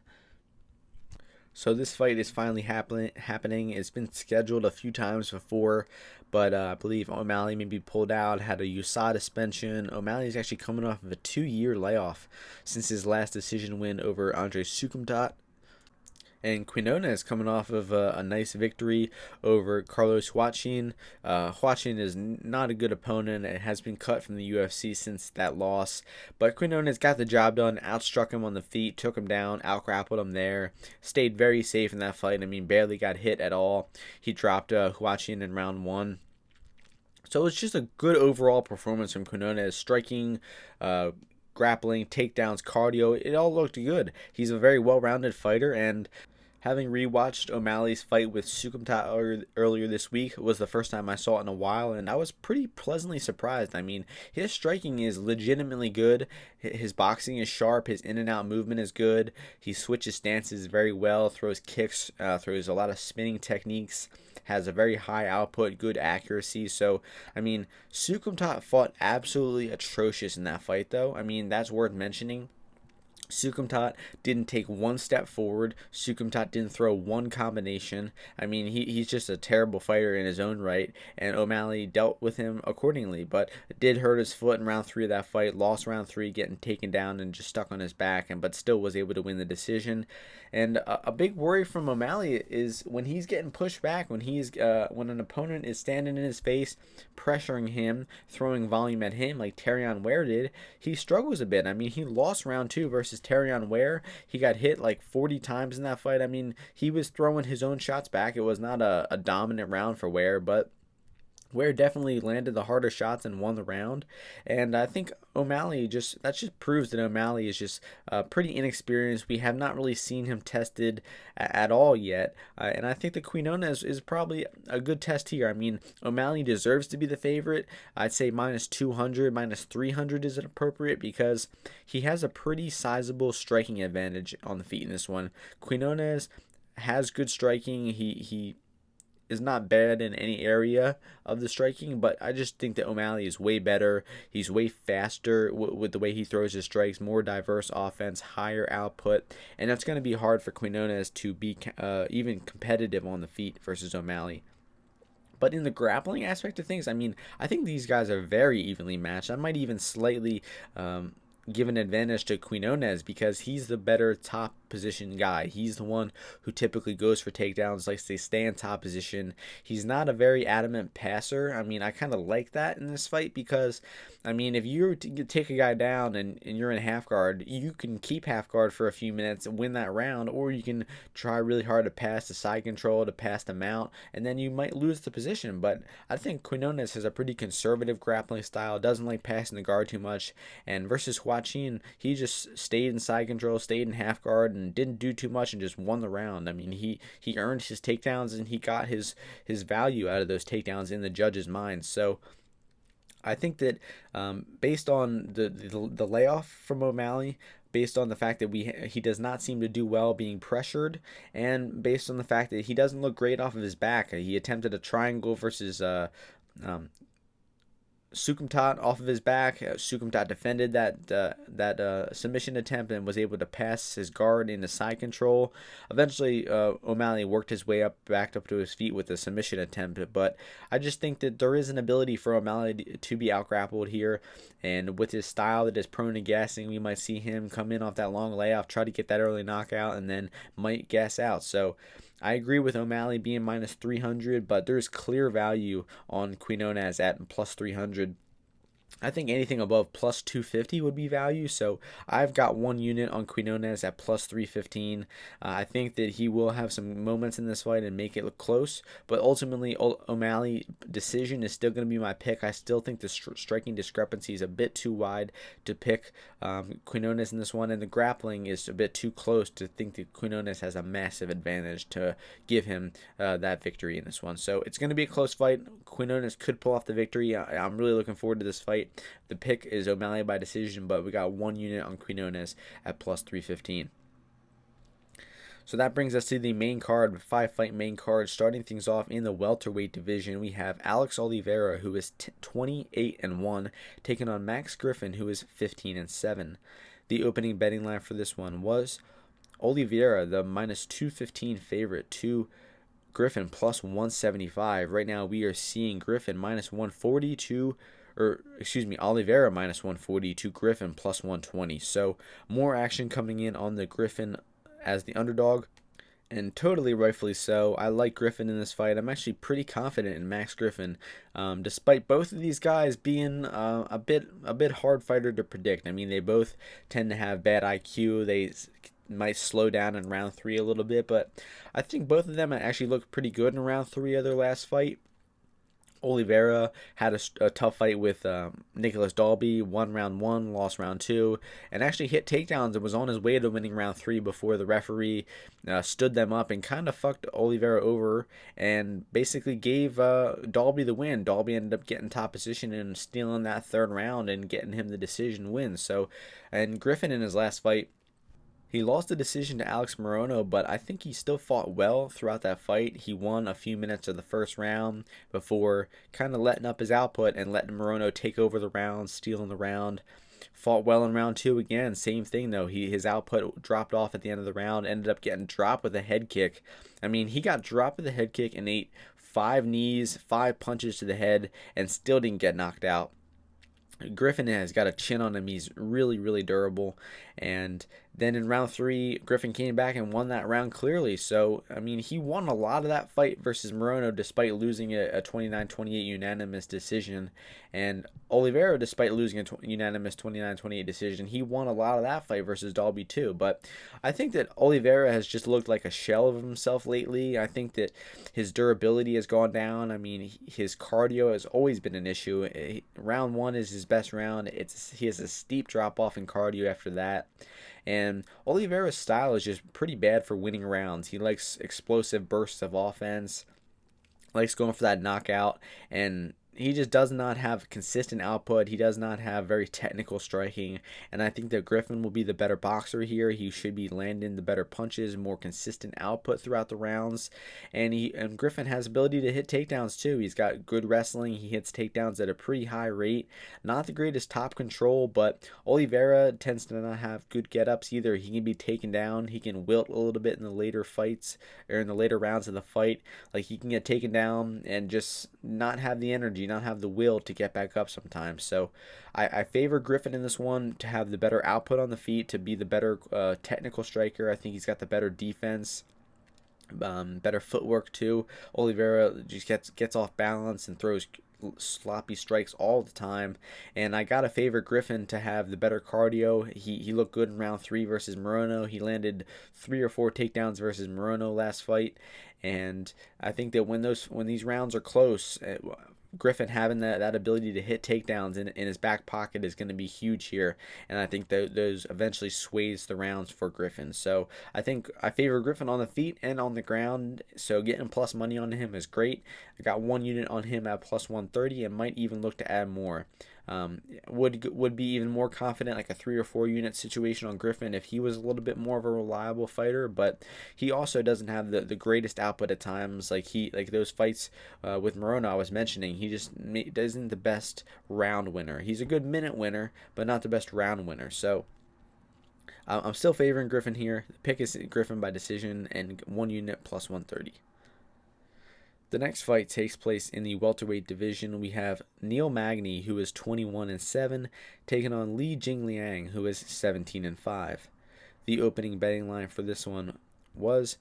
So this fight is finally happening. It's been scheduled a few times before, but I believe O'Malley maybe pulled out, had a USADA suspension. O'Malley is actually coming off of a 2-year layoff since his last decision win over Andre Sukumtat. And Quinones coming off of a nice victory over Carlos Huachin. Huachin is not a good opponent and has been cut from the UFC since that loss. But Quinones got the job done, outstruck him on the feet, took him down, outgrappled him there. Stayed very safe in that fight. I mean, barely got hit at all. He dropped Huachin in round 1. So it's just a good overall performance from Quinones. Striking, grappling, takedowns, cardio, it all looked good. He's a very well-rounded fighter, and having rewatched O'Malley's fight with Sukumtat earlier this week was the first time I saw it in a while, and I was pretty pleasantly surprised. I mean, his striking is legitimately good. His boxing is sharp. His in-and-out movement is good. He switches stances very well, throws kicks, throws a lot of spinning techniques, has a very high output, good accuracy. So, I mean, Sukumtat fought absolutely atrocious in that fight, though. I mean, that's worth mentioning. Sukumtat didn't take one step forward. Sukumtat didn't throw one combination. I mean, he's just a terrible fighter in his own right, and O'Malley dealt with him accordingly. But it did hurt his foot in round 3 of that fight. Lost round 3, getting taken down and just stuck on his back, but still was able to win the decision. And a big worry from O'Malley is when he's getting pushed back, when when an opponent is standing in his face, pressuring him, throwing volume at him like Terrion Ware did, he struggles a bit. I mean, he lost round 2 versus Terrion Ware. He got hit like 40 times in that fight. I mean, he was throwing his own shots back. It was not a dominant round for Ware, but Ware definitely landed the harder shots and won the round. And I think O'Malley just proves that O'Malley is just pretty inexperienced. We have not really seen him tested at all yet. And I think the Quin-O'Malley is probably a good test here. I mean, O'Malley deserves to be the favorite. I'd say minus 200, minus 300 is appropriate because he has a pretty sizable striking advantage on the feet in this one. Quin-O'Malley has good striking. He is not bad in any area of the striking, but I just think that O'Malley is way better. He's way faster with the way he throws his strikes, more diverse offense, higher output, and that's going to be hard for Quin-O'Malley to be even competitive on the feet versus O'Malley. But in the grappling aspect of things, I mean, I think these guys are very evenly matched. I might even slightly give an advantage to Quin-O'Malley because he's the better top position guy. He's the one who typically goes for takedowns, likes to stay in top position. He's not a very adamant passer. I mean, I kind of like that in this fight because, I mean, if you take a guy down and you're in half guard, you can keep half guard for a few minutes and win that round, or you can try really hard to pass the side control, to pass the mount, and then you might lose the position. But I think Quin-O'Malley has a pretty conservative grappling style, doesn't like passing the guard too much, and versus Huachin, he just stayed in side control, stayed in half guard, and didn't do too much and just won the round. I mean, he earned his takedowns and he got his value out of those takedowns in the judge's mind. So I think that based on the layoff from O'Malley, based on the fact that he does not seem to do well being pressured, and based on the fact that he doesn't look great off of his back, he attempted a triangle versus Sukumtat off of his back. Sukumtat defended that submission attempt and was able to pass his guard into side control. Eventually, O'Malley worked his way back up to his feet with a submission attempt. But I just think that there is an ability for O'Malley to be outgrappled here. And with his style that is prone to gassing, we might see him come in off that long layoff, try to get that early knockout, and then might gas out. So I agree with O'Malley being minus 300, but there's clear value on Quin-O'Malley at plus 300. I think anything above plus 250 would be value, so I've got one unit on Quin-O'Malley at plus 315. I think that he will have some moments in this fight and make it look close, but ultimately O'Malley decision is still going to be my pick. I still think the striking discrepancy is a bit too wide to pick Quin-O'Malley in this one, and the grappling is a bit too close to think that Quin-O'Malley has a massive advantage to give him that victory in this one. So it's going to be a close fight. Quin-O'Malley could pull off the victory. I'm really looking forward to this fight. The pick is O'Malley by decision, but we got one unit on Quin-O'Malley at plus 315. So that brings us to the main card, the 5-fight main card. Starting things off in the welterweight division, we have Alex Oliveira, who is 28-1, taking on Max Griffin, who is 15-7. The opening betting line for this one was Oliveira, the minus 215 favorite, to Griffin plus 175. Right now, we are seeing Griffin minus 140 Oliveira minus 140 to Griffin plus 120. So more action coming in on the Griffin as the underdog, and totally rightfully so. I like Griffin in this fight. I'm actually pretty confident in Max Griffin, despite both of these guys being a bit hard fighter to predict. I mean, they both tend to have bad IQ. They might slow down in round 3 a little bit, but I think both of them actually looked pretty good in round 3 of their last fight. Oliveira had a tough fight with Nicholas Dalby, won round 1, lost round 2, and actually hit takedowns and was on his way to winning round 3 before the referee stood them up and kind of fucked Oliveira over and basically gave Dalby the win. Dalby ended up getting top position and stealing that third round and getting him the decision win. So, and Griffin in his last fight, he lost the decision to Alex Morono, but I think he still fought well throughout that fight. He won a few minutes of the first round before kind of letting up his output and letting Morono take over the round, stealing the round. Fought well in round 2 again. Same thing though. His output dropped off at the end of the round. Ended up getting dropped with a head kick. I mean, he got dropped with a head kick and ate 5 knees, 5 punches to the head, and still didn't get knocked out. Griffin has got a chin on him. He's really, really durable. And then in round 3, Griffin came back and won that round clearly. So, I mean, he won a lot of that fight versus Morono despite losing a 29-28 unanimous decision. And Oliveira, despite losing a unanimous 29-28 decision, he won a lot of that fight versus Dalby too. But I think that Oliveira has just looked like a shell of himself lately. I think that his durability has gone down. I mean, his cardio has always been an issue. Round 1 is his best round. He has a steep drop off in cardio after that. And Oliveira's style is just pretty bad for winning rounds. He likes explosive bursts of offense, likes going for that knockout, and he just does not have consistent output. He does not have very technical striking, and I think that Griffin will be the better boxer here. He should be landing the better punches, more consistent output throughout the rounds, and Griffin has ability to hit takedowns too. He's got good wrestling. He hits takedowns at a pretty high rate. Not the greatest top control, but Oliveira tends to not have good get-ups either. He can be taken down. He can wilt a little bit in the later fights, or in the later rounds of the fight. Like, he can get taken down and just not have the energy, not have the will to get back up sometimes. So I favor Griffin in this one to have the better output on the feet, to be the better technical striker. I think he's got the better defense, better footwork too. Oliveira just gets off balance and throws sloppy strikes all the time, and I gotta favor Griffin to have the better cardio. He looked good in round 3 versus Morono. He landed 3 or 4 takedowns versus Morono last fight, and I think that when these rounds are close, Griffin having that ability to hit takedowns in his back pocket is going to be huge here, and I think those eventually sways the rounds for Griffin. So I think I favor Griffin on the feet and on the ground, so getting plus money on him is great. I got 1 unit on him at plus 130 and might even look to add more. Would be even more confident, like a 3 or 4 unit situation on Griffin if he was a little bit more of a reliable fighter, but he also doesn't have the greatest output at times. Like those fights with Morono I was mentioning, he just isn't the best round winner. He's a good minute winner, but not the best round winner. So I'm still favoring Griffin here. The pick is Griffin by decision and 1 unit plus 130. The next fight takes place in the welterweight division. We have Neil Magny, who is 21-7, taking on Li Jingliang, who is 17-5. The opening betting line for this one was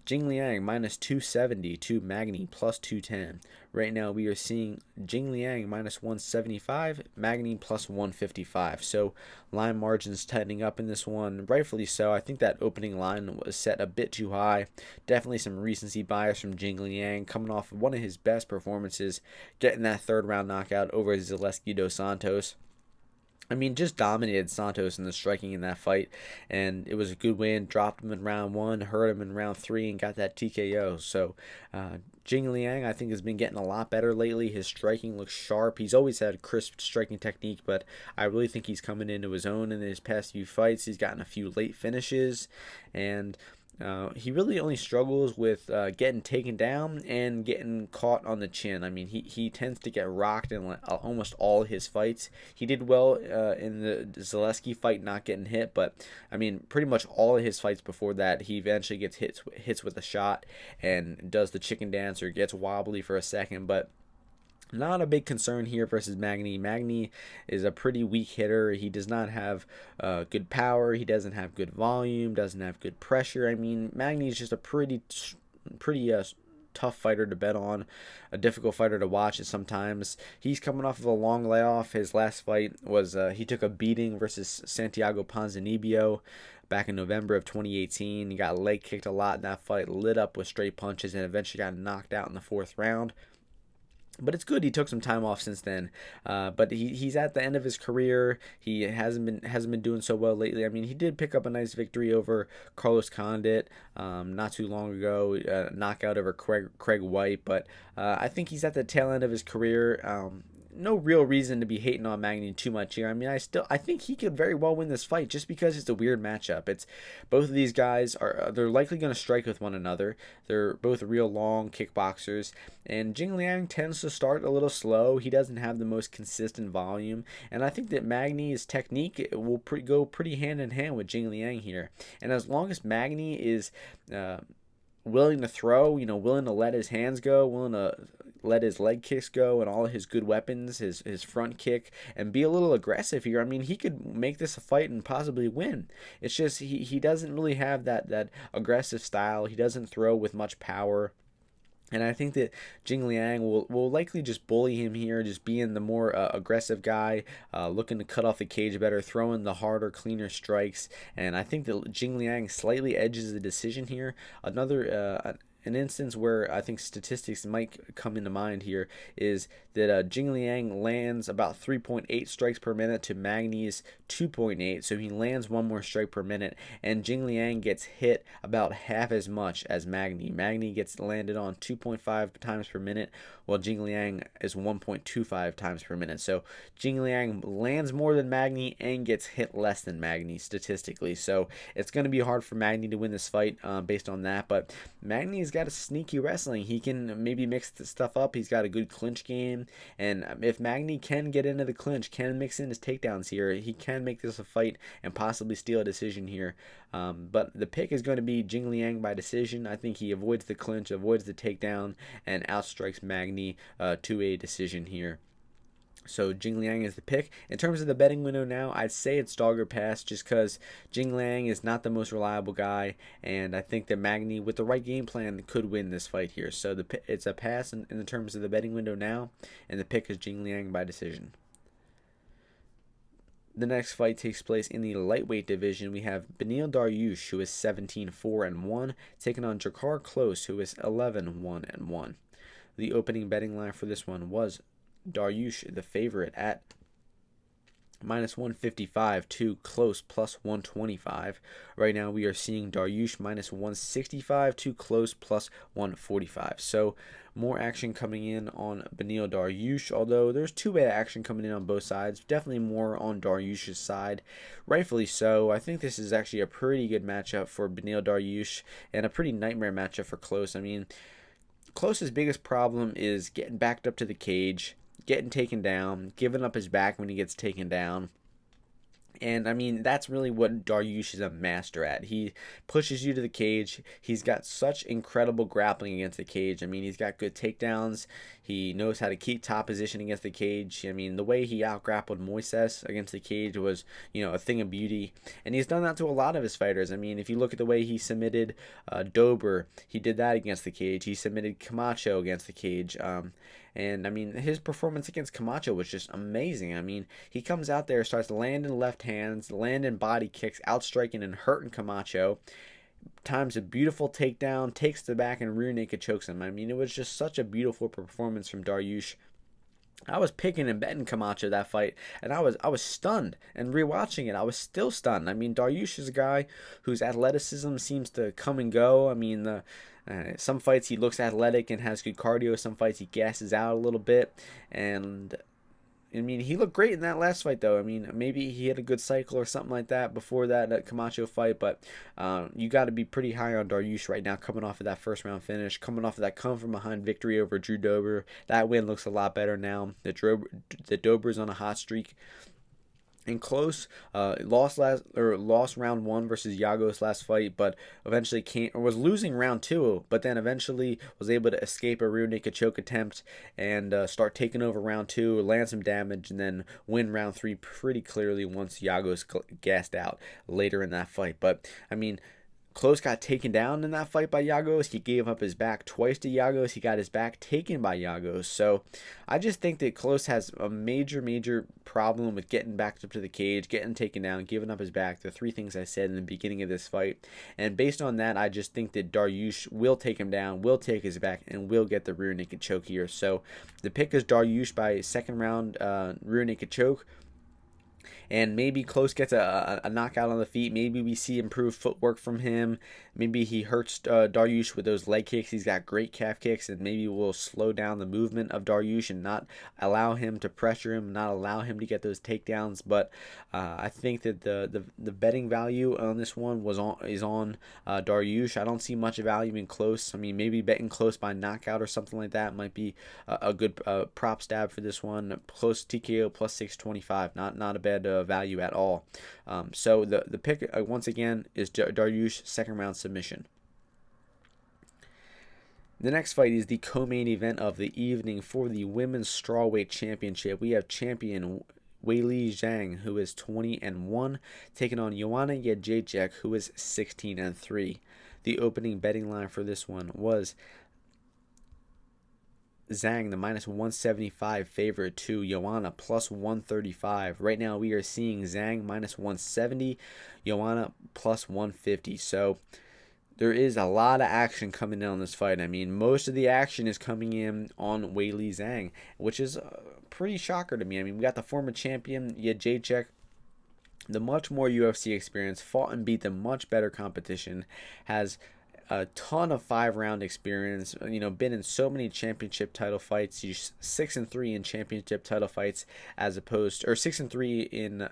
Jingliang minus 270 to Magny plus 210. Right now we are seeing Jingliang minus 175, Magny plus 155. So line margins tightening up in this one, rightfully so. I think that opening line was set a bit too high. Definitely some recency bias from Jingliang, coming off of one of his best performances, getting that 3rd round knockout over Zaleski dos Santos. I mean, just dominated Santos in the striking in that fight, and it was a good win. Dropped him in round 1, hurt him in round 3, and got that TKO. So, Jingliang, I think, has been getting a lot better lately. His striking looks sharp. He's always had crisp striking technique, but I really think he's coming into his own in his past few fights. He's gotten a few late finishes, and he really only struggles with getting taken down and getting caught on the chin. I mean, he tends to get rocked in almost all his fights. He did well in the Zaleski fight, not getting hit, but I mean, pretty much all of his fights before that, he eventually gets hits with a shot and does the chicken dance or gets wobbly for a second, but not a big concern here versus Magny. Magny is a pretty weak hitter. He does not have good power. He doesn't have good volume, doesn't have good pressure. I mean, Magny is just a pretty tough fighter to bet on, a difficult fighter to watch at sometimes. He's coming off of a long layoff. His last fight was he took a beating versus Santiago Ponzinibbio back in November of 2018. He got leg kicked a lot in that fight, lit up with straight punches, and eventually got knocked out in the 4th round. But it's good he took some time off since then. But he's at the end of his career. He hasn't been doing so well lately. I mean, he did pick up a nice victory over Carlos Condit not too long ago, knockout over Craig White. But I think he's at the tail end of his career. no real reason to be hating on Magny too much here. I mean, I think he could very well win this fight just because it's a weird matchup. It's both of these guys they're likely going to strike with one another. They're both real long kickboxers, and Jing Liang tends to start a little slow. He doesn't have the most consistent volume, and I think that Magny's technique will go pretty hand in hand with Jing Liang here. And as long as Magny is willing to throw, willing to let his hands go, willing to let his leg kicks go and all his good weapons, his front kick, and be a little aggressive here, I mean, he could make this a fight and possibly win. It's just he doesn't really have that aggressive style. He doesn't throw with much power. And I think that Jing Liang will likely just bully him here, just being the more aggressive guy, looking to cut off the cage better, throwing the harder, cleaner strikes. And I think that Jing Liang slightly edges the decision here. An instance where I think statistics might come into mind here is that Jing Liang lands about 3.8 strikes per minute to Magny's 2.8, so he lands one more strike per minute, and Jing Liang gets hit about half as much as Magny. Magny gets landed on 2.5 times per minute, while Jing Liang is 1.25 times per minute. So Jing Liang lands more than Magny and gets hit less than Magny statistically. So it's going to be hard for Magny to win this fight based on that, but Magny's got a sneaky wrestling. He can maybe mix the stuff up. He's got a good clinch game, and if Magny can get into the clinch, can mix in his takedowns here, he can make this a fight and possibly steal a decision here. But the pick is going to be Jing Liang by decision. I think he avoids the clinch, avoids the takedown, and outstrikes Magny to a decision here. So Jing Liang is the pick. In terms of the betting window now, I'd say it's dog or pass just because Jing Liang is not the most reliable guy, and I think that Magny, with the right game plan, could win this fight here. So it's a pass in the terms of the betting window now, and the pick is Jing Liang by decision. The next fight takes place in the lightweight division. We have Beneil Dariush, who is 17-4-1, taking on Dariush-Klose, who is 11-1-1. The opening betting line for this one was Dariush, the favorite, at minus 155 to Klose plus 125. Right now we are seeing Dariush minus 165 to Klose plus 145. So more action coming in on Beneil Dariush, although there's two-way action coming in on both sides. Definitely more on Dariush's side, rightfully so. I think this is actually a pretty good matchup for Beneil Dariush and a pretty nightmare matchup for Klose. I mean, Klose's biggest problem is getting backed up to the cage, getting taken down, giving up his back when he gets taken down. And I mean, that's really what Dariush is a master at. He pushes you to the cage. He's got such incredible grappling against the cage. I mean, he's got good takedowns. He knows how to keep top position against the cage. I mean, the way he out-grappled Moises against the cage was, a thing of beauty. And he's done that to a lot of his fighters. I mean, if you look at the way he submitted Dober, he did that against the cage. He submitted Camacho against the cage. And, I mean, his performance against Camacho was just amazing. I mean, he comes out there, starts landing left hands, landing body kicks, outstriking and hurting Camacho. Times a beautiful takedown, takes the back and rear naked chokes him. I mean, it was just such a beautiful performance from Dariush. I was picking and betting Camacho that fight, and I was stunned. And rewatching it, I was still stunned. I mean, Dariush is a guy whose athleticism seems to come and go. I mean, some fights he looks athletic and has good cardio. Some fights he gasses out a little bit. And I mean, he looked great in that last fight, though. I mean, maybe he had a good cycle or something like that before that Camacho fight. But you got to be pretty high on Dariush right now, coming off of that first round finish, coming off of that come from behind victory over Drew Dober. That win looks a lot better now. The Dober's on a hot streak. And Klose lost round 1 versus Giagos last fight, but eventually was losing round 2, but then eventually was able to escape a rear naked choke attempt and start taking over round 2, land some damage, and then win round 3 pretty clearly once Giagos gassed out later in that fight. But I mean, Klose got taken down in that fight by Giagos. He gave up his back twice to Giagos. He got his back taken by Giagos. So I just think that Klose has a major problem with getting back up to the cage, getting taken down, giving up his back. The three things I said in the beginning of this fight. And based on that, I just think that Dariush will take him down, will take his back, and will get the rear naked choke here. So the pick is Dariush by second round rear naked choke. And maybe Klose gets a knockout on the feet. Maybe we see improved footwork from him. Maybe he hurts Dariush with those leg kicks. He's got great calf kicks, and maybe we'll slow down the movement of Dariush and not allow him to pressure him, not allow him to get those takedowns. But I think that the betting value on this one is on Dariush. I don't see much value in Klose. I mean, maybe betting Klose by knockout or something like that might be a good prop stab for this one. Klose TKO plus 625, not a bad value at all. So the pick once again is Dariush second round submission. The next fight is the co-main event of the evening for the women's strawweight championship. We have champion Oli-Griffin, who is 20-1, taking on Joanna Jędrzejczyk, who is 16-3. The opening betting line for this one was Zhang, the minus 175 favorite, to Joanna plus 135. Right now we are seeing Zhang minus 170, Joanna plus 150. So there is a lot of action coming in on this fight. I mean, most of the action is coming in on Oli-Griffin, which is pretty shocker to me. I mean, we got the former champion Jędrzejczyk, the much more UFC experience, fought and beat the much better competition, has a ton of 5-round experience, been in so many championship title fights. He's 6-3 in championship title fights, as opposed to, or 6-3 in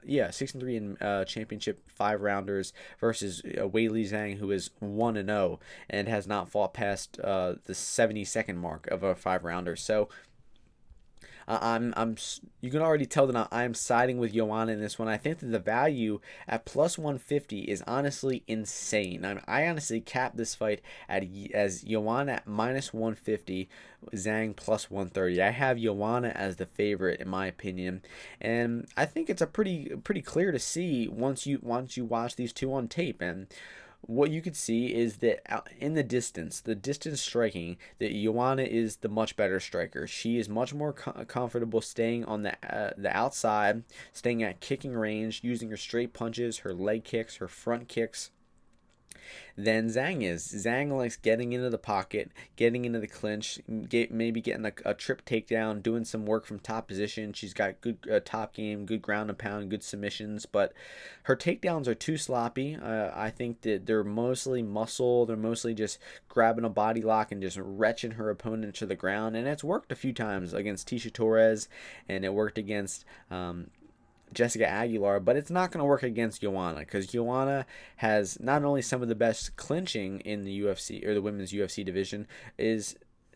championship 5-rounders versus Oli-Griffin, who is 1-0 and has not fought past the 72nd mark of a 5-rounder. So you can already tell that I'm siding with Joanna in this one. I think that the value at plus 150 is honestly insane. I honestly capped this fight as Joanna at minus 150, Zhang plus 130. I have Joanna as the favorite in my opinion, and I think it's a pretty clear to see once you watch these two on tape. And what you could see is that in the distance striking, that Joanna is the much better striker. She is much more comfortable staying on the outside, staying at kicking range, using her straight punches, her leg kicks, her front kicks, than Zhang is. Zhang likes getting into the pocket, getting into the clinch, maybe getting a trip takedown, doing some work from top position. She's got good top game, good ground and pound, good submissions, but her takedowns are too sloppy. I think that they're mostly muscle. They're mostly just grabbing a body lock and just retching her opponent to the ground, and it's worked a few times against Tecia Torres, and it worked against Jessica Aguilar, but it's not going to work against Joanna, because Joanna has not only some of the best clinching in the UFC, or the women's UFC division,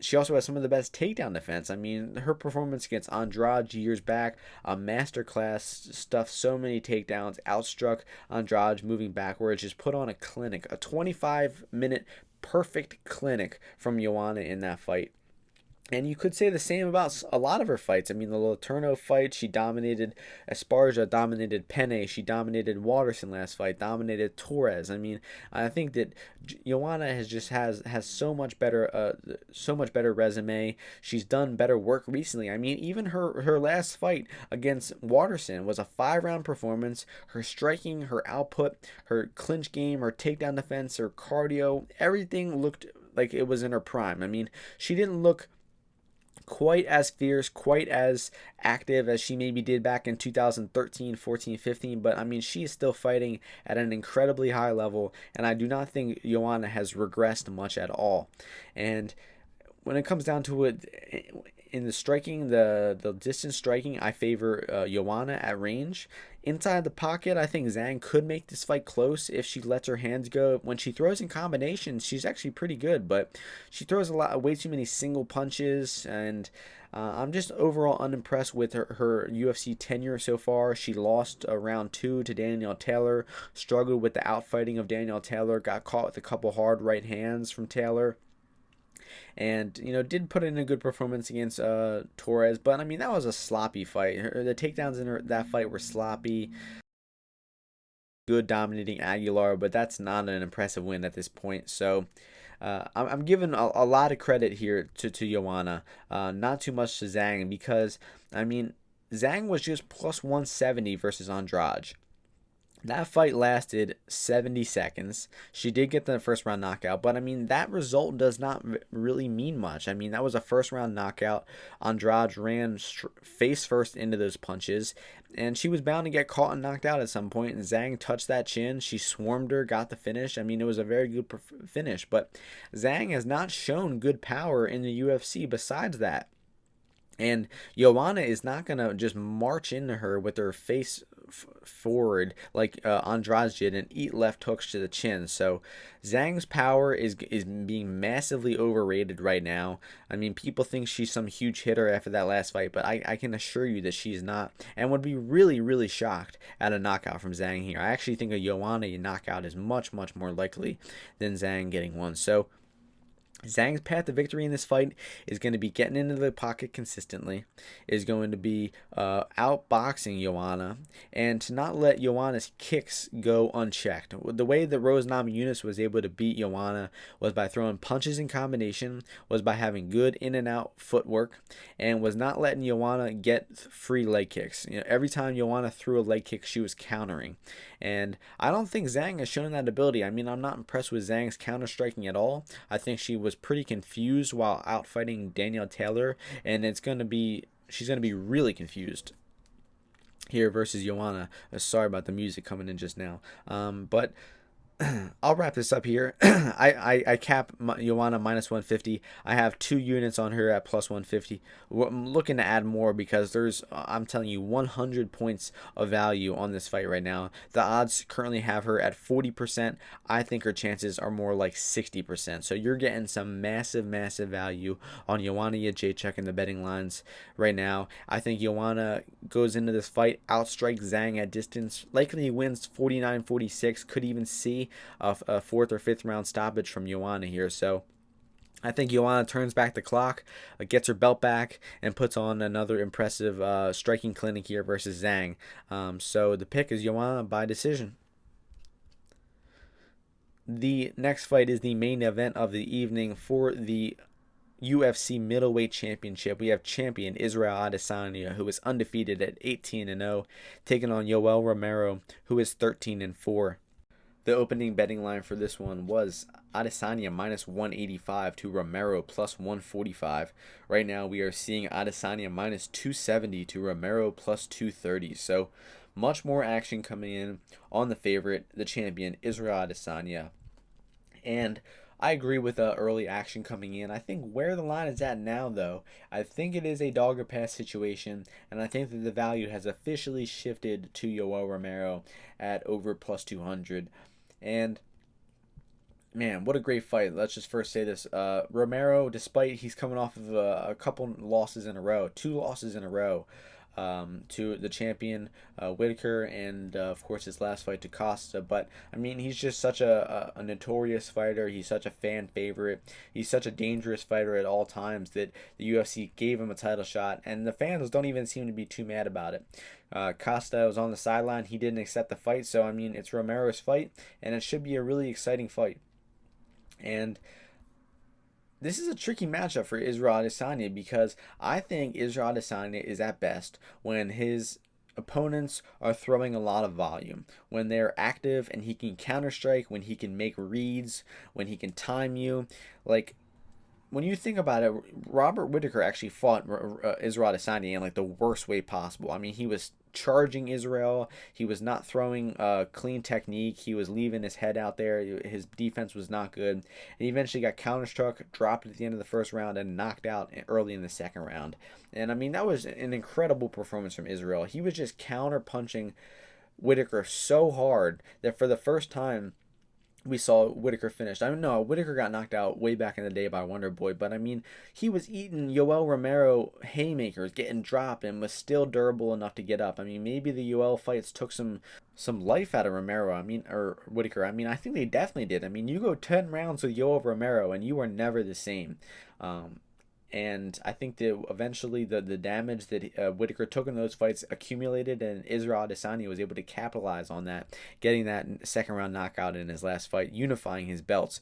she also has some of the best takedown defense. I mean, her performance against Andrade years back, a masterclass, stuffed so many takedowns, outstruck Andrade moving backwards, just put on a clinic, a 25-minute perfect clinic from Joanna in that fight. And you could say the same about a lot of her fights. I mean, the Letourneau fight, she dominated. Esparza dominated Penne. She dominated Waterson last fight, dominated Torres. I mean, I think that Joanna has so much better resume. She's done better work recently. I mean, even her last fight against Waterson was a 5-round performance. Her striking, her output, her clinch game, her takedown defense, her cardio, everything looked like it was in her prime. I mean, she didn't look quite as fierce, quite as active as she maybe did back in 2013, 14, 15, but I mean, she is still fighting at an incredibly high level, and I do not think Joanna has regressed much at all. And when it comes down to it, in the striking, the distance striking, I favor Joanna at range. Inside the pocket, I think Zhang could make this fight close if she lets her hands go. When she throws in combinations, she's actually pretty good, but she throws way too many single punches, and I'm just overall unimpressed with her UFC tenure so far. She lost round 2 to Danielle Taylor, struggled with the outfighting of Danielle Taylor, got caught with a couple hard right hands from Taylor, and did put in a good performance against Torres, but I mean, that was a sloppy fight. The takedowns in that fight were sloppy. Good dominating Aguilar, but that's not an impressive win at this point. So I'm giving a lot of credit here to Joanna, not too much to Zhang, because I mean, Zhang was just plus 170 versus Andrade. That fight lasted 70 seconds. She did get the first round knockout, but I mean, that result does not really mean much. I mean, that was a first round knockout. Andrade ran face first into those punches, and she was bound to get caught and knocked out at some point. And Zhang touched that chin. She swarmed her, got the finish. I mean, it was a very good finish, but Zhang has not shown good power in the UFC besides that. And Joanna is not going to just march into her with her face forward like Andrade did and eat left hooks to the chin. So Zhang's power is being massively overrated right now. I mean, people think she's some huge hitter after that last fight, but I can assure you that she's not, and would be really, really shocked at a knockout from Zhang here. I actually think a Joanna knockout is much, much more likely than Zhang getting one. So Zhang's path to victory in this fight is going to be getting into the pocket consistently, is going to be outboxing Joanna, and to not let Joanna's kicks go unchecked. The way that Rose Namajunas was able to beat Joanna was by throwing punches in combination, was by having good in and out footwork, and was not letting Joanna get free leg kicks. You know, every time Joanna threw a leg kick, she was countering. And I don't think Zhang has shown that ability. I mean, I'm not impressed with Zhang's counter striking at all. I think she was pretty confused while out fighting Danielle Taylor, and she's going to be really confused here versus Joanna. Sorry about the music coming in just now. But I'll wrap this up here. I cap Joanna minus 150. I have 2 units on her at plus 150. I'm looking to add more because I'm telling you, 100 points of value on this fight right now. The odds currently have her at 40%. I think her chances are more like 60%. So you're getting some massive, massive value on Joanna Jędrzejczyk in the betting lines right now. I think Joanna goes into this fight, outstrikes Zhang at distance, likely wins 49-46, could even see a 4th or 5th round stoppage from Joanna here. So I think Joanna turns back the clock, gets her belt back, and puts on another impressive striking clinic here versus Zhang. So the pick is Joanna by decision. The next fight is the main event of the evening for the UFC middleweight championship. We have champion Israel Adesanya, who is undefeated at 18-0, taking on Yoel Romero, who is 13-4. The opening betting line for this one was Adesanya minus 185 to Romero plus 145. Right now we are seeing Adesanya minus 270 to Romero plus 230. So much more action coming in on the favorite, the champion Israel Adesanya. And I agree with the early action coming in. I think where the line is at now, though, I think it is a dog or pass situation, and I think that the value has officially shifted to Yoel Romero at over plus 200. And man, what a great fight. Let's just first say this. Romero, despite he's coming off of a couple losses in a row, 2 losses in a row, to the champion Whitaker, and of course his last fight to Costa. But I mean, he's just such a notorious fighter. He's such a fan favorite. He's such a dangerous fighter at all times that the UFC gave him a title shot, and the fans don't even seem to be too mad about it. Costa was on the sideline. He didn't accept the fight. So I mean, it's Romero's fight, and it should be a really exciting fight. And this is a tricky matchup for Israel Adesanya because I think Israel Adesanya is at best when his opponents are throwing a lot of volume, when they're active and he can counter strike, when he can make reads, when he can time you. Like, when you think about it, Robert Whitaker actually fought Israel Adesanya in like the worst way possible. I mean, he was charging Israel. He was not throwing clean technique. He was leaving his head out there. His defense was not good. And he eventually got counterstruck, dropped at the end of the first round, and knocked out early in the second round. And I mean, that was an incredible performance from Israel. He was just counter punching Whitaker so hard that for the first time we saw Whitaker finished. I know Whitaker got knocked out way back in the day by Wonder Boy, but I mean, he was eating Yoel Romero haymakers, getting dropped, and was still durable enough to get up. I mean, maybe the Yoel fights took some life out of Romero. I mean, or Whitaker. I mean, I think they definitely did. I mean, you go 10 rounds with Yoel Romero, and you are never the same. And I think that eventually the damage that Whitaker took in those fights accumulated, and Israel Adesanya was able to capitalize on that, getting that second round knockout in his last fight, unifying his belts.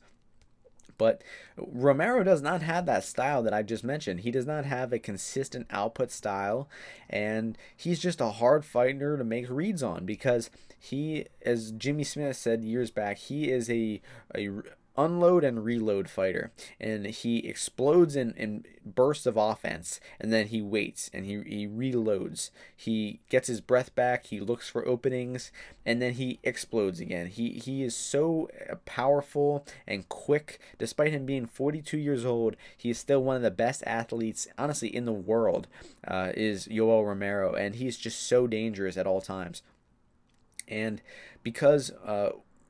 But Romero does not have that style that I just mentioned. He does not have a consistent output style, and he's just a hard fighter to make reads on because he, as Jimmy Smith said years back, he is a unload and reload fighter, and he explodes in bursts of offense, and then he waits and he reloads. He gets his breath back, he looks for openings, and then he explodes again. He is so powerful and quick. Despite him being 42 years old, he is still one of the best athletes, honestly, in the world, is Yoel Romero, and he's just so dangerous at all times. And because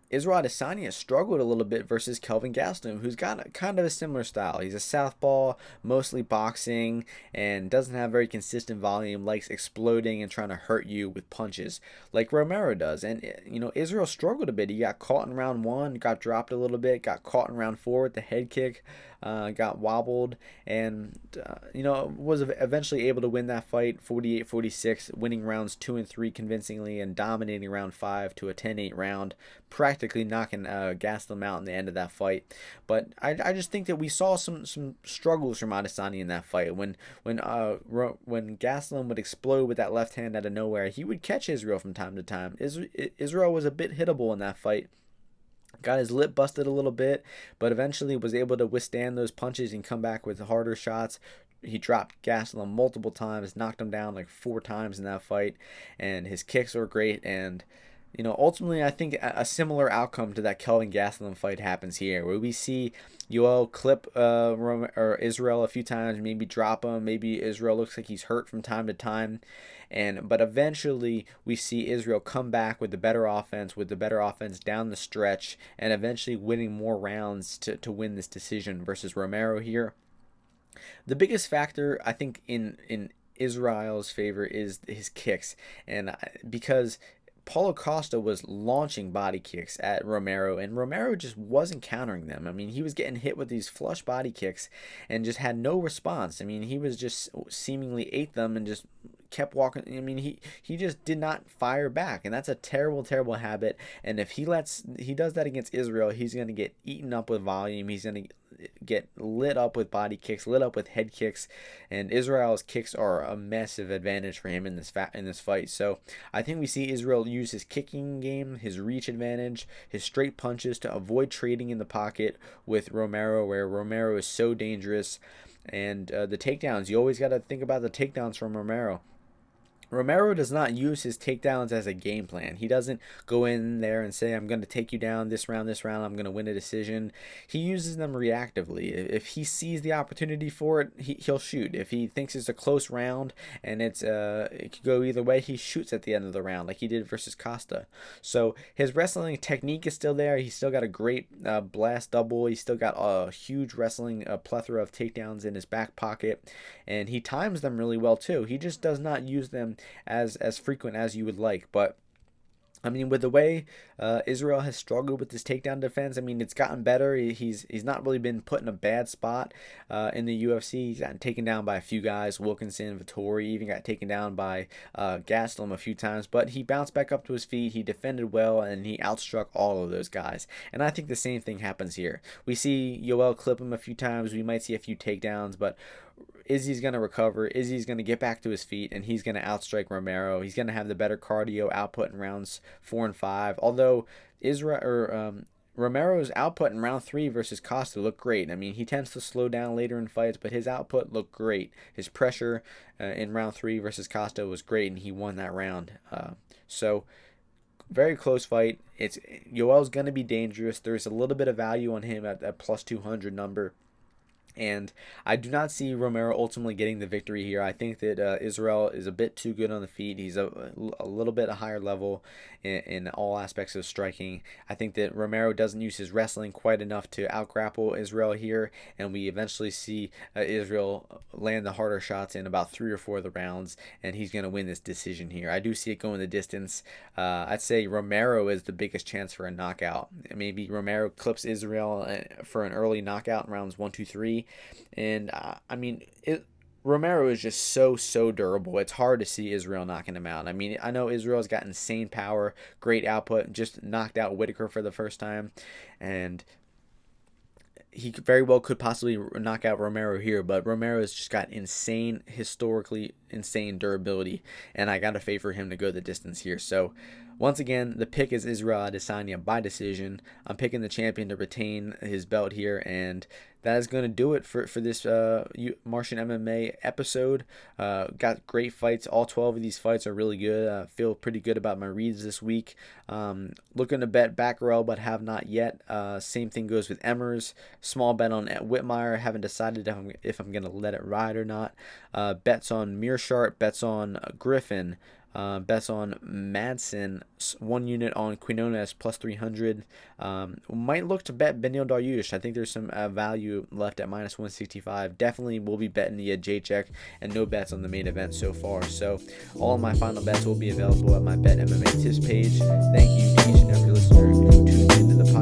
Israel Adesanya struggled a little bit versus Kelvin Gastelum, who's got kind of a similar style. He's a southpaw, mostly boxing, and doesn't have very consistent volume, likes exploding and trying to hurt you with punches like Romero does. And, Israel struggled a bit. He got caught in round 1, got dropped a little bit, got caught in round 4 with the head kick, got wobbled, and, was eventually able to win that fight 48-46, winning rounds 2 and 3 convincingly and dominating round 5 to a 10-8 round, practically knocking Gastelum out in the end of that fight. But I just think that we saw some struggles from Adesanya in that fight. When Gastelum would explode with that left hand out of nowhere, he would catch Israel from time to time. Israel was a bit hittable in that fight. Got his lip busted a little bit, but eventually was able to withstand those punches and come back with harder shots. He dropped Gastelum multiple times, knocked him down like 4 times in that fight, and his kicks were great. And ultimately, I think a similar outcome to that Kelvin Gastelum fight happens here, where we see Yoel clip or Israel a few times, maybe drop him, maybe Israel looks like he's hurt from time to time, but eventually we see Israel come back with the better offense down the stretch, and eventually winning more rounds to win this decision versus Romero here. The biggest factor, I think, in Israel's favor is his kicks, and because Paulo Costa was launching body kicks at Romero, and Romero just wasn't countering them. I mean, he was getting hit with these flush body kicks and just had no response. I mean, he was just seemingly ate them and just kept walking. I mean, he just did not fire back, and that's a terrible, terrible habit. And if he does that against Israel, he's going to get eaten up with volume. He's going to get lit up with body kicks, lit up with head kicks, and Israel's kicks are a massive advantage for him in this fight. So I think we see Israel use his kicking game, his reach advantage, his straight punches to avoid trading in the pocket with Romero, where Romero is so dangerous. And the takedowns, you always got to think about the takedowns from Romero. Romero does not use his takedowns as a game plan. He doesn't go in there and say, I'm going to take you down this round, I'm going to win a decision. He uses them reactively. If he sees the opportunity for it, he'll shoot. If he thinks it's a close round and it could go either way, he shoots at the end of the round like he did versus Costa. So his wrestling technique is still there. He's still got a great blast double. He's still got a huge wrestling plethora of takedowns in his back pocket, and he times them really well too. He just does not use them as frequent as you would like. But I mean, with the way Israel has struggled with this takedown defense, I mean, it's gotten better. He's not really been put in a bad spot in the UFC. He's gotten taken down by a few guys, Wilkinson, Vettori, even got taken down by Gastelum a few times, but he bounced back up to his feet, he defended well, and he outstruck all of those guys. And I think the same thing happens here. We see Yoel clip him a few times, we might see a few takedowns, but Izzy's going to recover. Izzy's going to get back to his feet, and he's going to outstrike Romero. He's going to have the better cardio output in rounds 4 and 5. Although Romero's output in round 3 versus Costa looked great. I mean, he tends to slow down later in fights, but his output looked great. His pressure in round 3 versus Costa was great, and he won that round. So very close fight. Yoel's going to be dangerous. There's a little bit of value on him at that plus 200 number. And I do not see Romero ultimately getting the victory here. I think that Israel is a bit too good on the feet. He's a little bit a higher level in all aspects of striking. I think that Romero doesn't use his wrestling quite enough to outgrapple Israel here, and we eventually see Israel land the harder shots in about 3 or 4 of the rounds, and he's going to win this decision here. I do see it going the distance. I'd say Romero is the biggest chance for a knockout. Maybe Romero clips Israel for an early knockout in rounds 1, 2, 3. And I mean, Romero is just so durable. It's hard to see Israel knocking him out. I mean, I know Israel's got insane power, great output, just knocked out Whitaker for the first time, and he very well could possibly knock out Romero here, but Romero's just got historically insane durability, and I got to favor him to go the distance here. So once again, the pick is Israel Adesanya by decision. I'm picking the champion to retain his belt here, and that is going to do it for this Martian MMA episode. Got great fights. All 12 of these fights are really good. I feel pretty good about my reads this week. Looking to bet Batgerel, but have not yet. Same thing goes with Emmers. Small bet on Whitmire. Haven't decided if I'm going to let it ride or not. Bets on Meerschaert. Bets on Griffin. Bets on Madsen, 1 unit on Quinones plus 300. Might look to bet Beneil Dariush. I think there's some value left at minus 165. Definitely will be betting the J-check, and no bets on the main event so far. So all of my final bets will be available at my Bet MMA tips page. Thank you to each and every listener who tuned into the podcast.